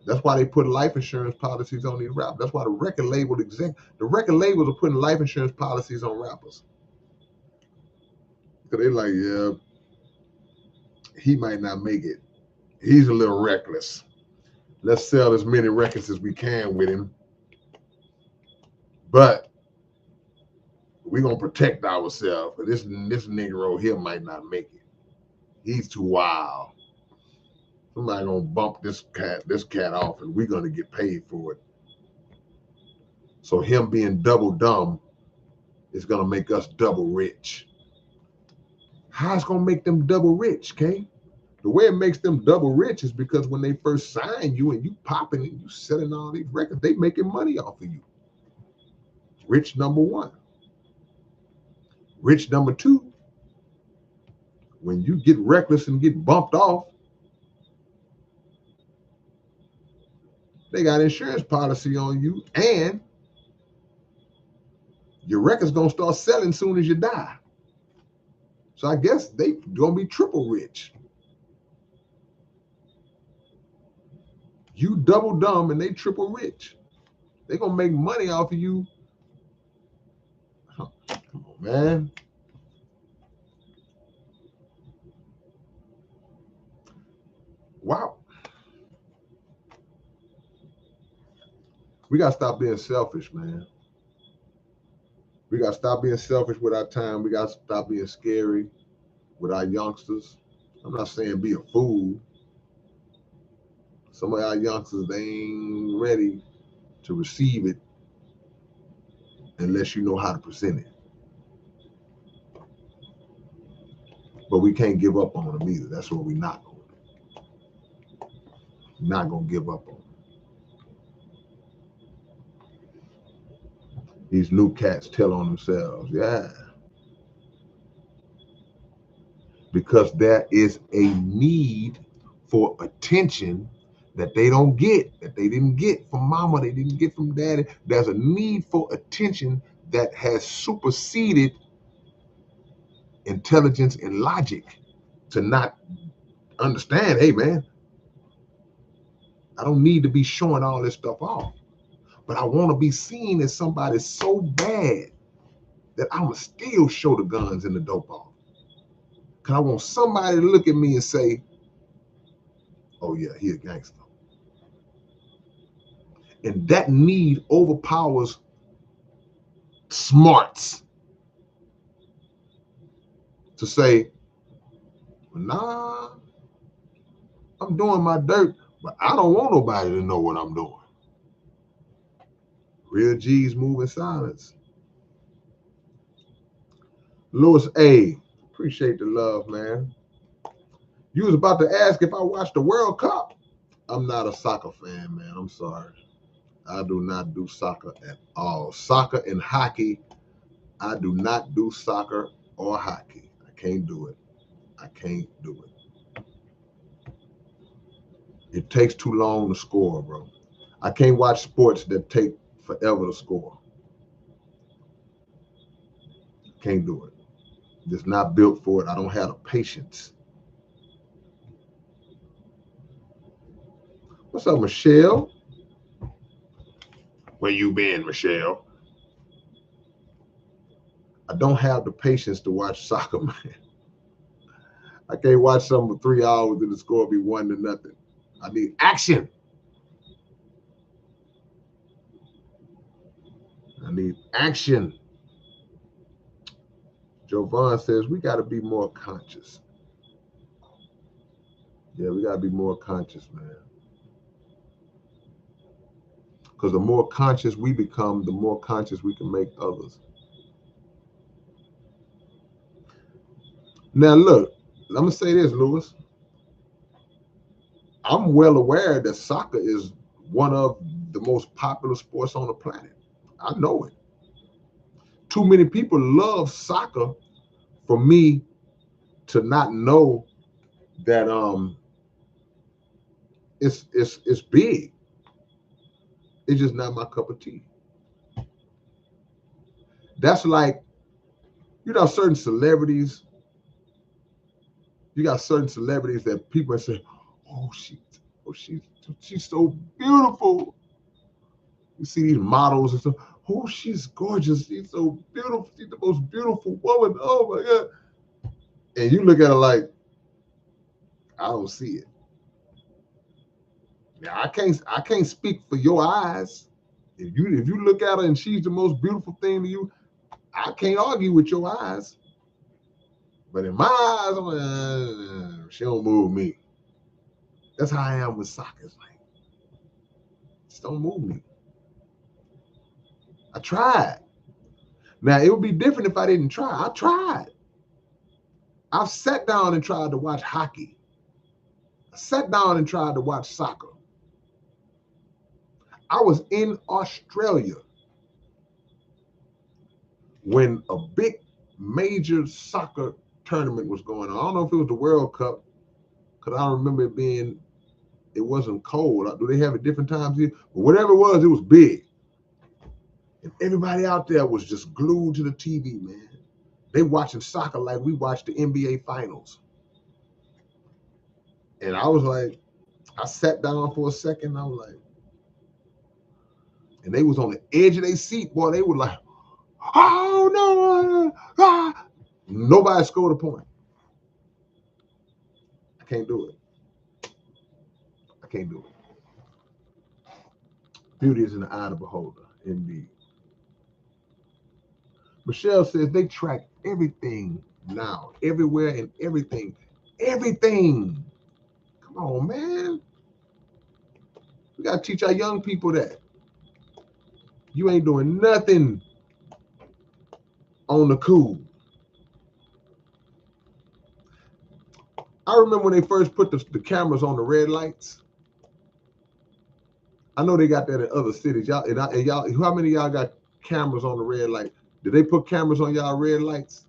That's why they put life insurance policies on these rappers. That's why the record labels are putting life insurance policies on rappers. Because they're like, yeah, he might not make it. He's a little reckless. Let's sell as many records as we can with him. But we're gonna protect ourselves. But this Negro here might not make it. He's too wild. Somebody gonna bump this cat off, and we're gonna get paid for it. So him being double dumb is gonna make us double rich. How it's gonna make them double rich, K? The way it makes them double rich is because when they first sign you and you popping and you selling all these records, they making money off of you. Rich number one. Rich number two, when you get reckless and get bumped off, they got insurance policy on you, and your record's gonna start selling as soon as you die. So I guess they gonna be triple rich. You double dumb and they triple rich. They gonna make money off of you. Come on, man. Wow. We gotta stop being selfish, man. We gotta stop being selfish with our time. We gotta stop being scary with our youngsters. I'm not saying be a fool. Some of our youngsters, they ain't ready to receive it unless you know how to present it. But we can't give up on them either. That's what we're not going to do. We're not going to give up on them. These new cats tell on themselves, yeah. Because there is a need for attention that they don't get, that they didn't get from mama, they didn't get from daddy. There's a need for attention that has superseded intelligence and logic to not understand, hey man, I don't need to be showing all this stuff off, but I want to be seen as somebody so bad that I'ma still show the guns and the dope off. Cause I want somebody to look at me and say, oh yeah, he a gangster. And that need overpowers smarts to say, nah, I'm doing my dirt, but I don't want nobody to know what I'm doing. Real G's move in silence. Lewis A, appreciate the love, man. You was about to ask if I watched the World Cup. I'm not a soccer fan, man. I'm sorry. I do not do soccer at all. Soccer and hockey, I do not do soccer or hockey. I can't do it. I can't do it. It takes too long to score, bro. I can't watch sports that take forever to score. Can't do it. It's not built for it. I don't have the patience. What's up, Michelle? Where you been, Michelle? I don't have the patience to watch soccer, man. I can't watch something for 3 hours and the score be 1-0. I need action. I need action. Jovan says we got to be more conscious. Yeah, we got to be more conscious, man. Because the more conscious we become, the more conscious we can make others. Now, look, I'm going to say this, Lewis. I'm well aware that soccer is one of the most popular sports on the planet. I know it. Too many people love soccer for me to not know that it's big. It's just not my cup of tea. That's like, certain celebrities. You got certain celebrities that people say, "Oh, she's so beautiful." You see these models and stuff. Oh, she's gorgeous. She's so beautiful. She's the most beautiful woman. Oh my God. And you look at her like, I don't see it. Now I can't speak for your eyes. If you look at her and she's the most beautiful thing to you, I can't argue with your eyes. But in my eyes, I'm like, she don't move me. That's how I am with soccer. It's like, just don't move me. I tried. Now it would be different if I didn't try. I tried. I've sat down and tried to watch hockey. I sat down and tried to watch soccer. I was in Australia when a big major soccer tournament was going on. I don't know if it was the World Cup, because I don't remember it wasn't cold. Do they have it different times here? But whatever it was big. And everybody out there was just glued to the TV, man. They watching soccer like we watched the NBA finals. And I was like, I sat down for a second. I was like, and they was on the edge of their seat, boy. They were like, oh no, nobody scored a point. I can't do it. I can't do it. Beauty is in the eye of the beholder, indeed. Michelle says they track everything now, everywhere and everything. Everything. Come on, man. We got to teach our young people that. You ain't doing nothing on the cool. I remember when they first put the cameras on the red lights. I know they got that in other cities. Y'all, and y'all, how many of y'all got cameras on the red light? Did they put cameras on y'all red lights?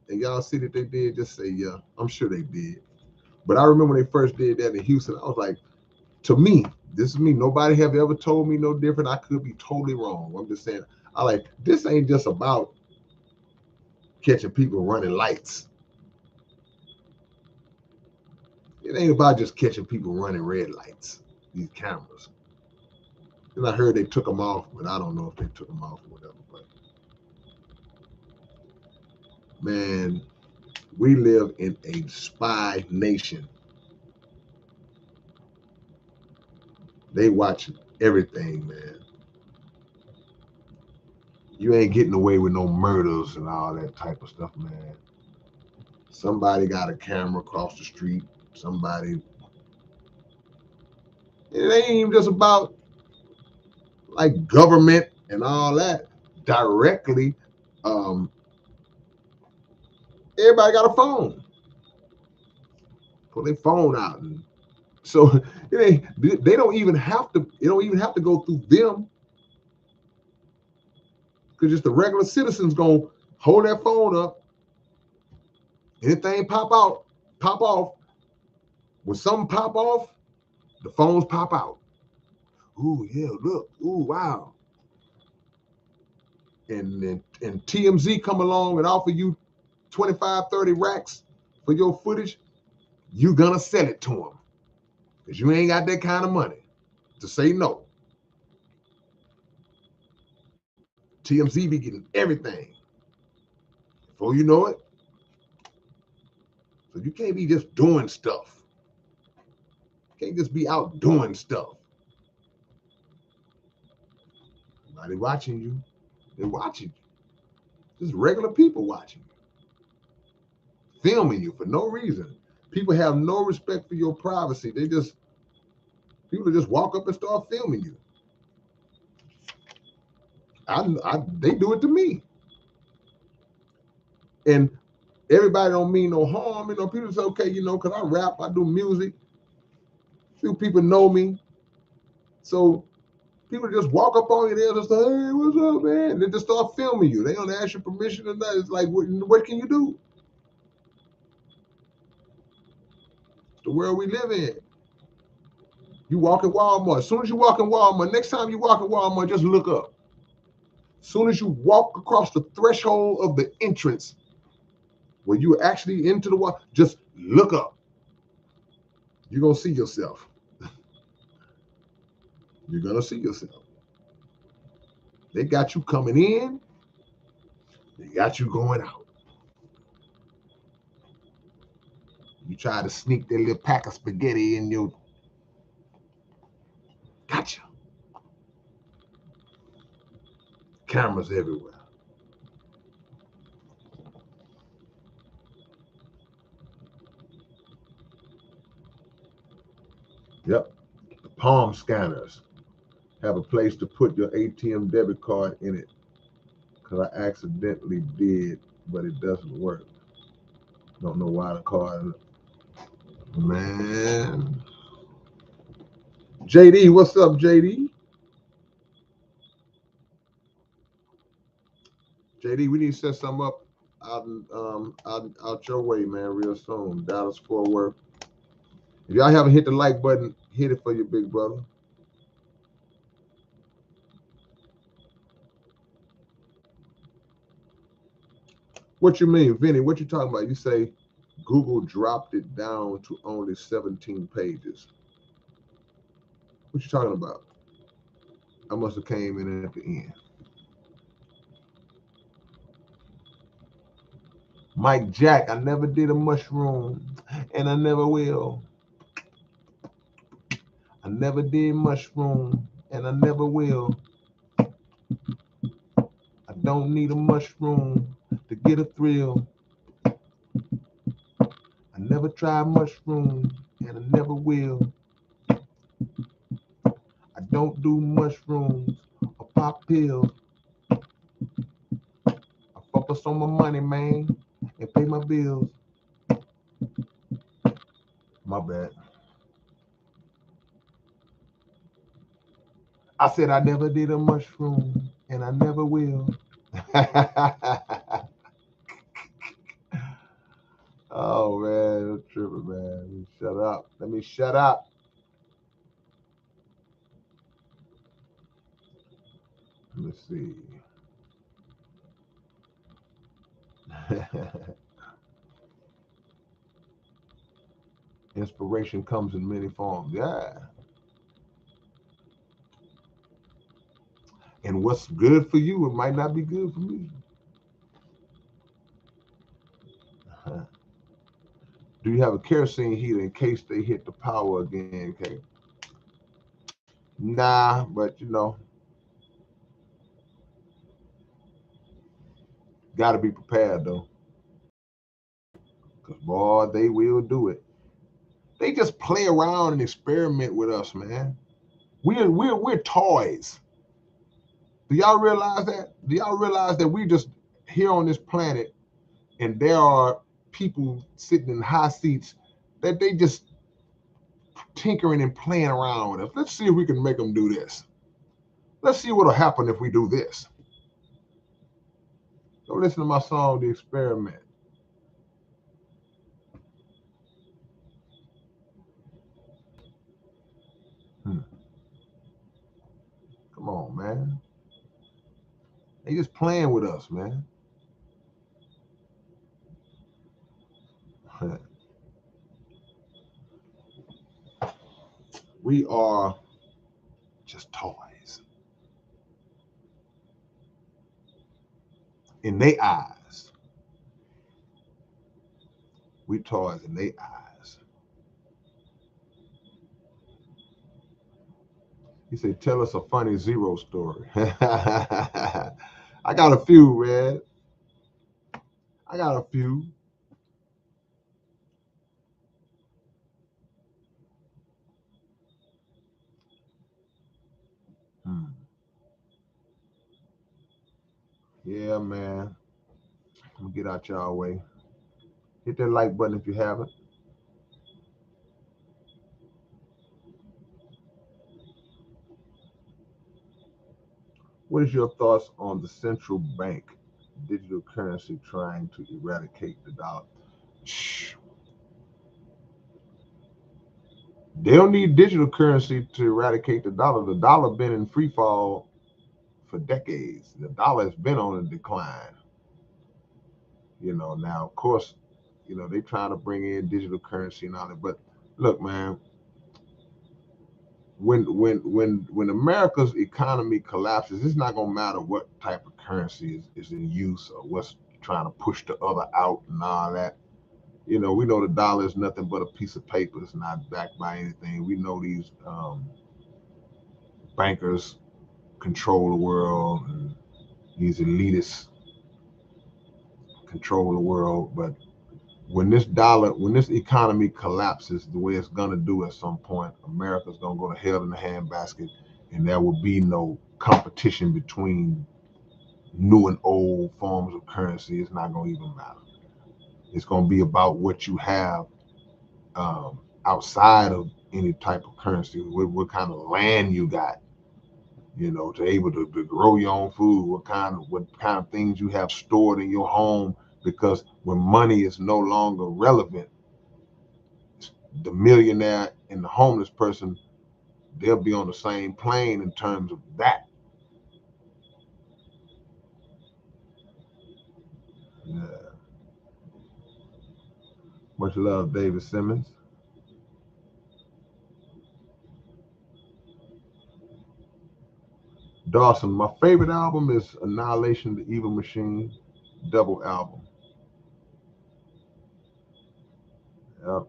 And y'all see that they did? Just say, yeah, I'm sure they did. But I remember when they first did that in Houston, I was like, to me, this is me. Nobody have ever told me no different. I could be totally wrong. I'm just saying, this ain't just about catching people running lights. It ain't about just catching people running red lights, these cameras. And I heard they took them off, but I don't know if they took them off or whatever. But man, we live in a spy nation. They watch everything, man. You ain't getting away with no murders and all that type of stuff, man. Somebody got a camera across the street. Somebody. It ain't even just about like government and all that directly. Everybody got a phone. Pull their phone out, and so they don't even have to. It don't even have to go through them, because just the regular citizens gonna hold their phone up. Anything pop off. When something pop off, the phones pop out. Ooh, yeah, look. Ooh, wow. And TMZ come along and offer you 25, 30 racks for your footage, you gonna sell it to them. Because you ain't got that kind of money to say no. TMZ be getting everything. Before you know it. So you can't be just doing stuff. You can't just be out doing stuff. Nobody watching you. They're watching you. Just regular people watching you. Filming you for no reason. People have no respect for your privacy. People just walk up and start filming you. They do it to me. And everybody don't mean no harm. People say, okay, because I rap, I do music. Few people know me. So People just walk up on you, they'll just say, hey, what's up, man? And they just start filming you. They don't ask you permission or nothing. It's like, what can you do? It's the world we live in. You walk in Walmart. As soon as you walk in Walmart, next time you walk in Walmart, just look up. As soon as you walk across the threshold of the entrance, when you're actually into the wall, just look up. You're going to see yourself. You're going to see yourself. They got you coming in. They got you going out. You try to sneak that little pack of spaghetti in your... Gotcha. Cameras everywhere. Yep. The palm scanners have a place to put your ATM debit card in it. Because I accidentally did, but it doesn't work. Don't know why the card... Man. JD, what's up, JD? JD, we need to set something up out your way, man, real soon. Dallas Fort Worth. If y'all haven't hit the like button, hit it for your big brother. What you mean, Vinny? What you talking about? You say Google dropped it down to only 17 pages. What you talking about? I must have came in at the end. Mike Jack, I never did a mushroom, and I never will. I never did mushroom, and I never will. I don't need a mushroom to get a thrill. I never tried mushroom, and I never will. I don't do mushrooms or pop pills. I focus on my money, man, and pay my bills. My bad. I said I never did a mushroom, and I never will. Oh, man, that's tripping, man. Let me shut up. Let me shut up. Let me see. Inspiration comes in many forms. Yeah. And what's good for you, it might not be good for me. Do you have a kerosene heater in case they hit the power again? Okay. Nah, but got to be prepared though. Because, boy, they will do it. They just play around and experiment with us, man. We're toys. Do y'all realize that? Do y'all realize that we're just here on this planet and there are people sitting in high seats that they just tinkering and playing around with us? Let's see if we can make them do this. Let's see what'll happen if we do this. Go listen to my song, The Experiment. Come on, man. They just playing with us, man. We are just toys. In their eyes. We toys in their eyes. He said, tell us a funny zero story. I got a few, man. I got a few. Yeah, man. I'm gonna get out y'all way. Hit that like button if you haven't. What is your thoughts on the central bank digital currency trying to eradicate the dollar? Shh. They don't need digital currency to eradicate the dollar. The dollar been in free fall for decades. The dollar has been on a decline. Now of course, they trying to bring in digital currency and all that. But look, man, when America's economy collapses, it's not gonna matter what type of currency is in use or what's trying to push the other out and all that. We know the dollar is nothing but a piece of paper. It's not backed by anything. We know these bankers control the world, and these elitists control the world. But when this economy collapses the way it's gonna do at some point, America's gonna go to hell in the handbasket, and there will be no competition between new and old forms of currency. It's not gonna even matter. It's gonna be about what you have outside of any type of currency. What kind of land you got, to able to grow your own food. What kind of things you have stored in your home. Because when money is no longer relevant, the millionaire and the homeless person, they'll be on the same plane in terms of that. Yeah. Much love, David Simmons. Dawson, my favorite album is Annihilation, the Evil Machine, double album. Yep.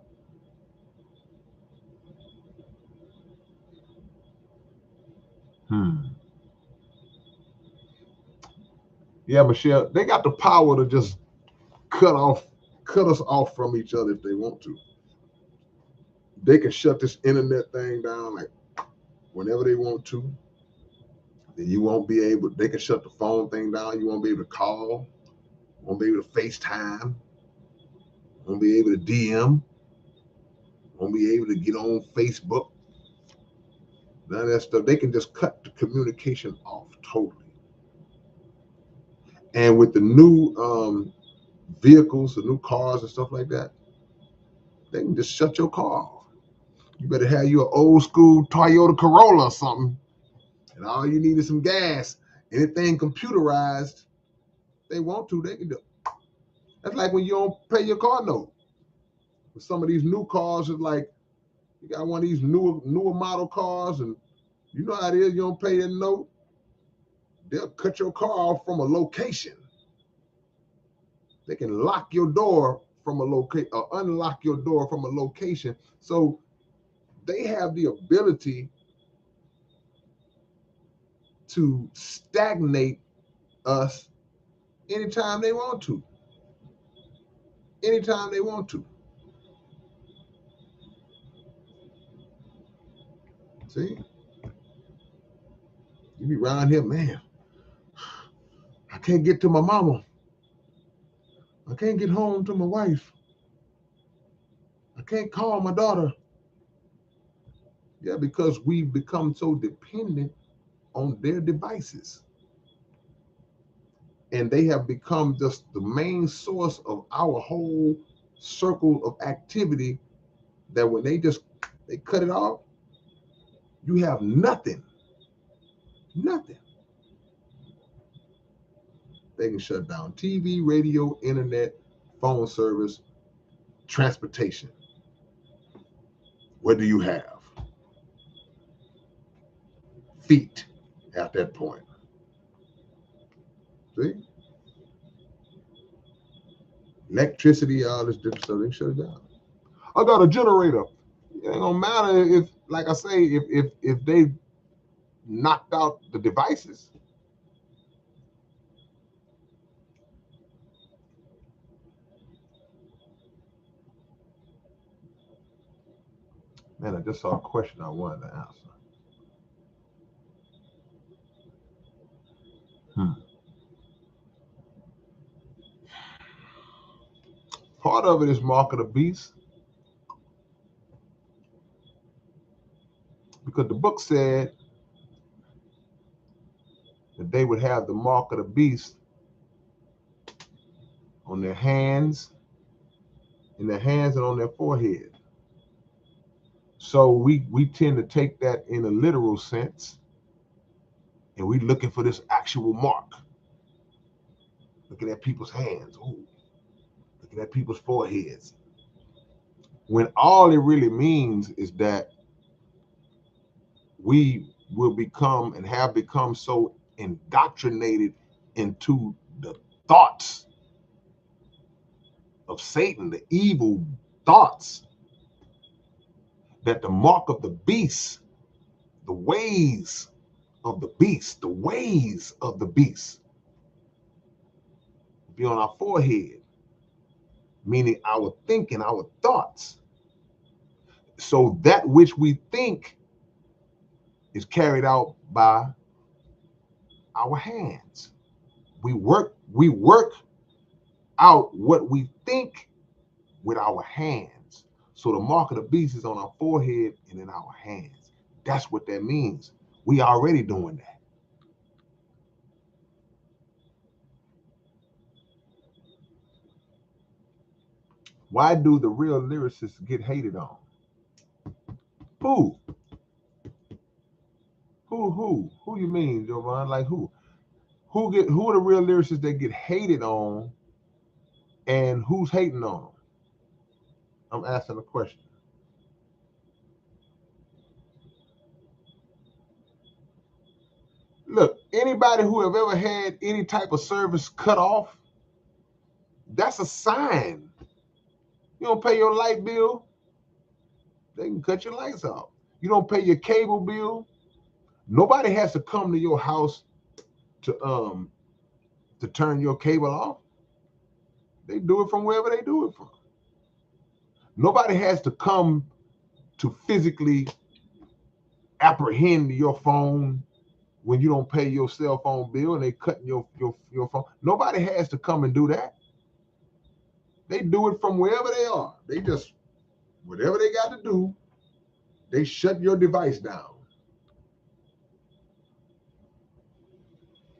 Hmm. Yeah, Michelle, they got the power to just cut us off from each other if they want to. They can shut this internet thing down like whenever they want to. Then you won't be able. They can shut the phone thing down. You won't be able to call. Won't be able to FaceTime. Won't be able to DM. Won't be able to get on Facebook. None of that stuff. They can just cut the communication off totally. And with the new vehicles, the new cars and stuff like that, they can just shut your car off. You better have your old school Toyota Corolla or something, and all you need is some gas. Anything computerized, they want to, they can do. That's like when you don't pay your car note. With some of these new cars, it's like you got one of these newer model cars, and you know how it is. You don't pay your note, they'll cut your car off from a location. They can lock your door from a location or unlock your door from a location. So they have the ability to stagnate us anytime they want to. Anytime they want to. See? You be around here, man. I can't get to my mama. I can't get home to my wife. I can't call my daughter. Yeah, because we've become so dependent on their devices. And they have become just the main source of our whole circle of activity, that when they cut it off, you have nothing. Nothing. They can shut down TV, radio, internet, phone service, transportation. What do you have? Feet at that point. See? Electricity, all this different stuff, they shut it down. I got a generator. It ain't gonna matter if, like I say, if they knocked out the devices. Man, I just saw a question I wanted to answer. Hmm. Part of it is mark of the beast, because the book said the that they would have the mark of the beast on their hands, in their hands and on their forehead. So we tend to take that in a literal sense, and we looking for this actual mark. Looking at people's hands, ooh, looking at people's foreheads. When all it really means is that we will become and have become so indoctrinated into the thoughts of Satan, the evil thoughts, that the mark of the beast, the ways of the beast, the ways of the beast be on our forehead, meaning our thinking, our thoughts. So that which we think is carried out by our hands. We work out what we think with our hands. So the mark of the beast is on our forehead and in our hands. That's what that means. We already doing that. Why do the real lyricists get hated on? Who? Who you mean, Jovan? Like who? Who are the real lyricists that get hated on, and who's hating on them? I'm asking a question. Look, anybody who have ever had any type of service cut off, that's a sign. You don't pay your light bill, they can cut your lights off. You don't pay your cable bill, nobody has to come to your house to turn your cable off. They do it from wherever they do it from. Nobody has to come to physically apprehend your phone when you don't pay your cell phone bill and they cutting your phone. Nobody has to come and do that. They do it from wherever they are. They just, whatever they got to do, they shut your device down.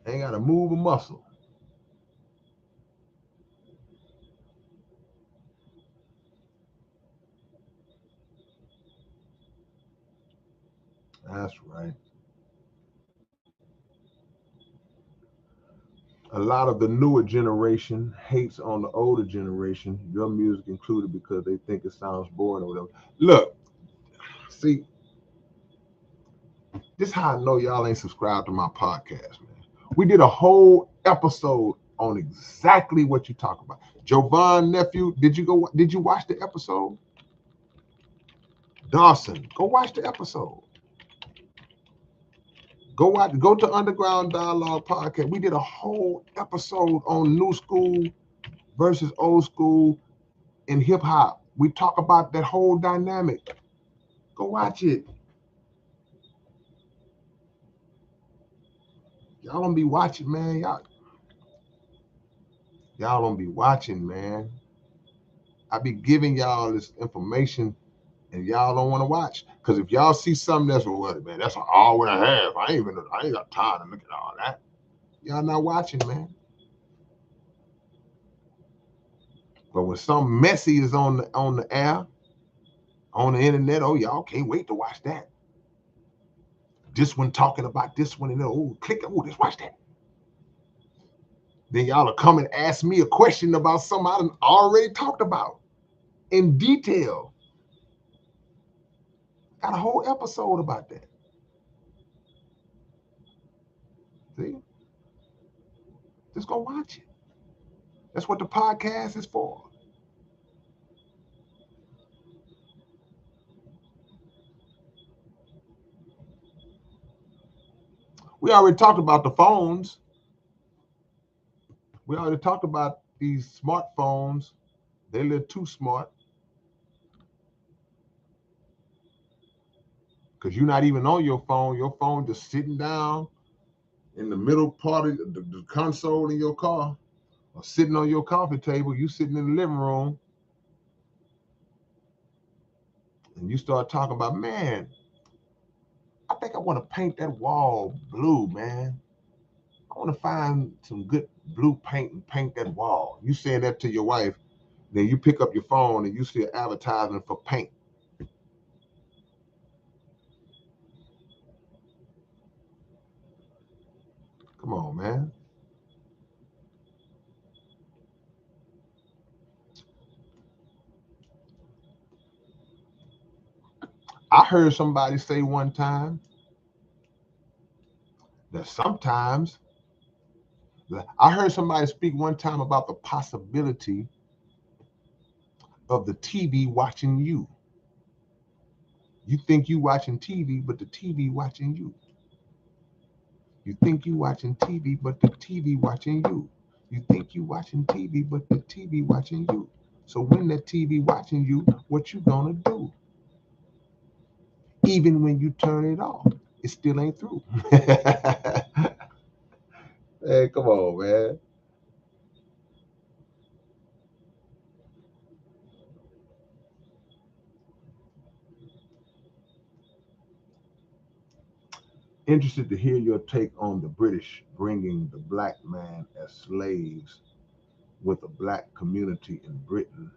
They ain't got to move a muscle. That's right. A lot of the newer generation hates on the older generation, your music included, because they think it sounds boring or whatever. Look, see, this is how I know y'all ain't subscribed to my podcast, man. We did a whole episode on exactly what you talk about. Jovan nephew, did you watch the episode? Dawson, go watch the episode. Go to Underground Dialogue Podcast. We did a whole episode on new school versus old school in hip hop. We talk about that whole dynamic. Go watch it. Y'all don't be watching, man. Y'all don't be watching, man. I be giving y'all this information and y'all don't want to watch. Because if y'all see something that's, well, man, that's all I have. I ain't got time to look at all that. Y'all not watching, man. But when something messy is on the air, on the internet, oh, y'all can't wait to watch that. This one talking about this one, and oh, click, oh, let's watch that. Then y'all will come and ask me a question about something I already talked about in detail. Got a whole episode about that. See? Just go watch it. That's what the podcast is for. We already talked about the phones. We already talked about these smartphones. They're a little too smart. Because you're not even on your phone. Your phone just sitting down in the middle part of the console in your car, or sitting on your coffee table. You sitting in the living room, and you start talking about, man, I think I want to paint that wall blue, man. I want to find some good blue paint and paint that wall. You saying that to your wife, then you pick up your phone and you see an advertisement for paint. Come on, man. I heard somebody say one time that sometimes, I heard somebody speak one time about the possibility of the TV watching you. You think you watching TV, but the TV watching you. You think you watching TV, but the TV watching you. You think you watching TV, but the TV watching you. So when that TV watching you, what you gonna do? Even when you turn it off, it still ain't through. Hey, come on, man. Interested to hear your take on the British bringing the black man as slaves with a black community in Britain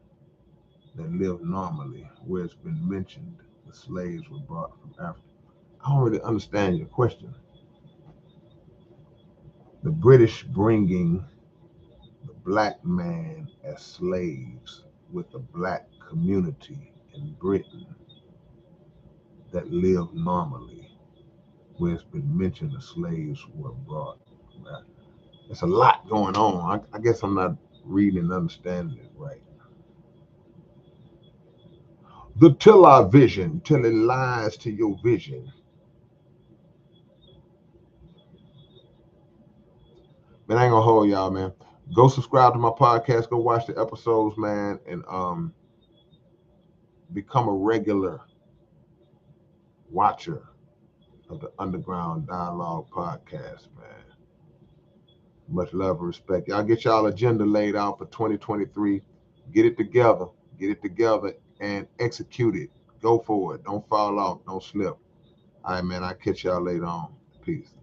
that lived normally, where it's been mentioned the slaves were brought from Africa. I don't really understand your question. The British bringing the black man as slaves with a black community in Britain that lived normally, where it's been mentioned the slaves were brought. There's a lot going on. I guess I'm not reading and understanding it right. The television telling lies to your vision. Man, I ain't gonna hold y'all, man. Go subscribe to my podcast. Go watch the episodes, man, and become a regular watcher of the Underground Dialogue podcast, man. Much love and respect. Y'all get y'all agenda laid out for 2023. Get it together. Get it together and execute it. Go for it. Don't fall off. Don't slip. All right, man. I'll catch y'all later on. Peace.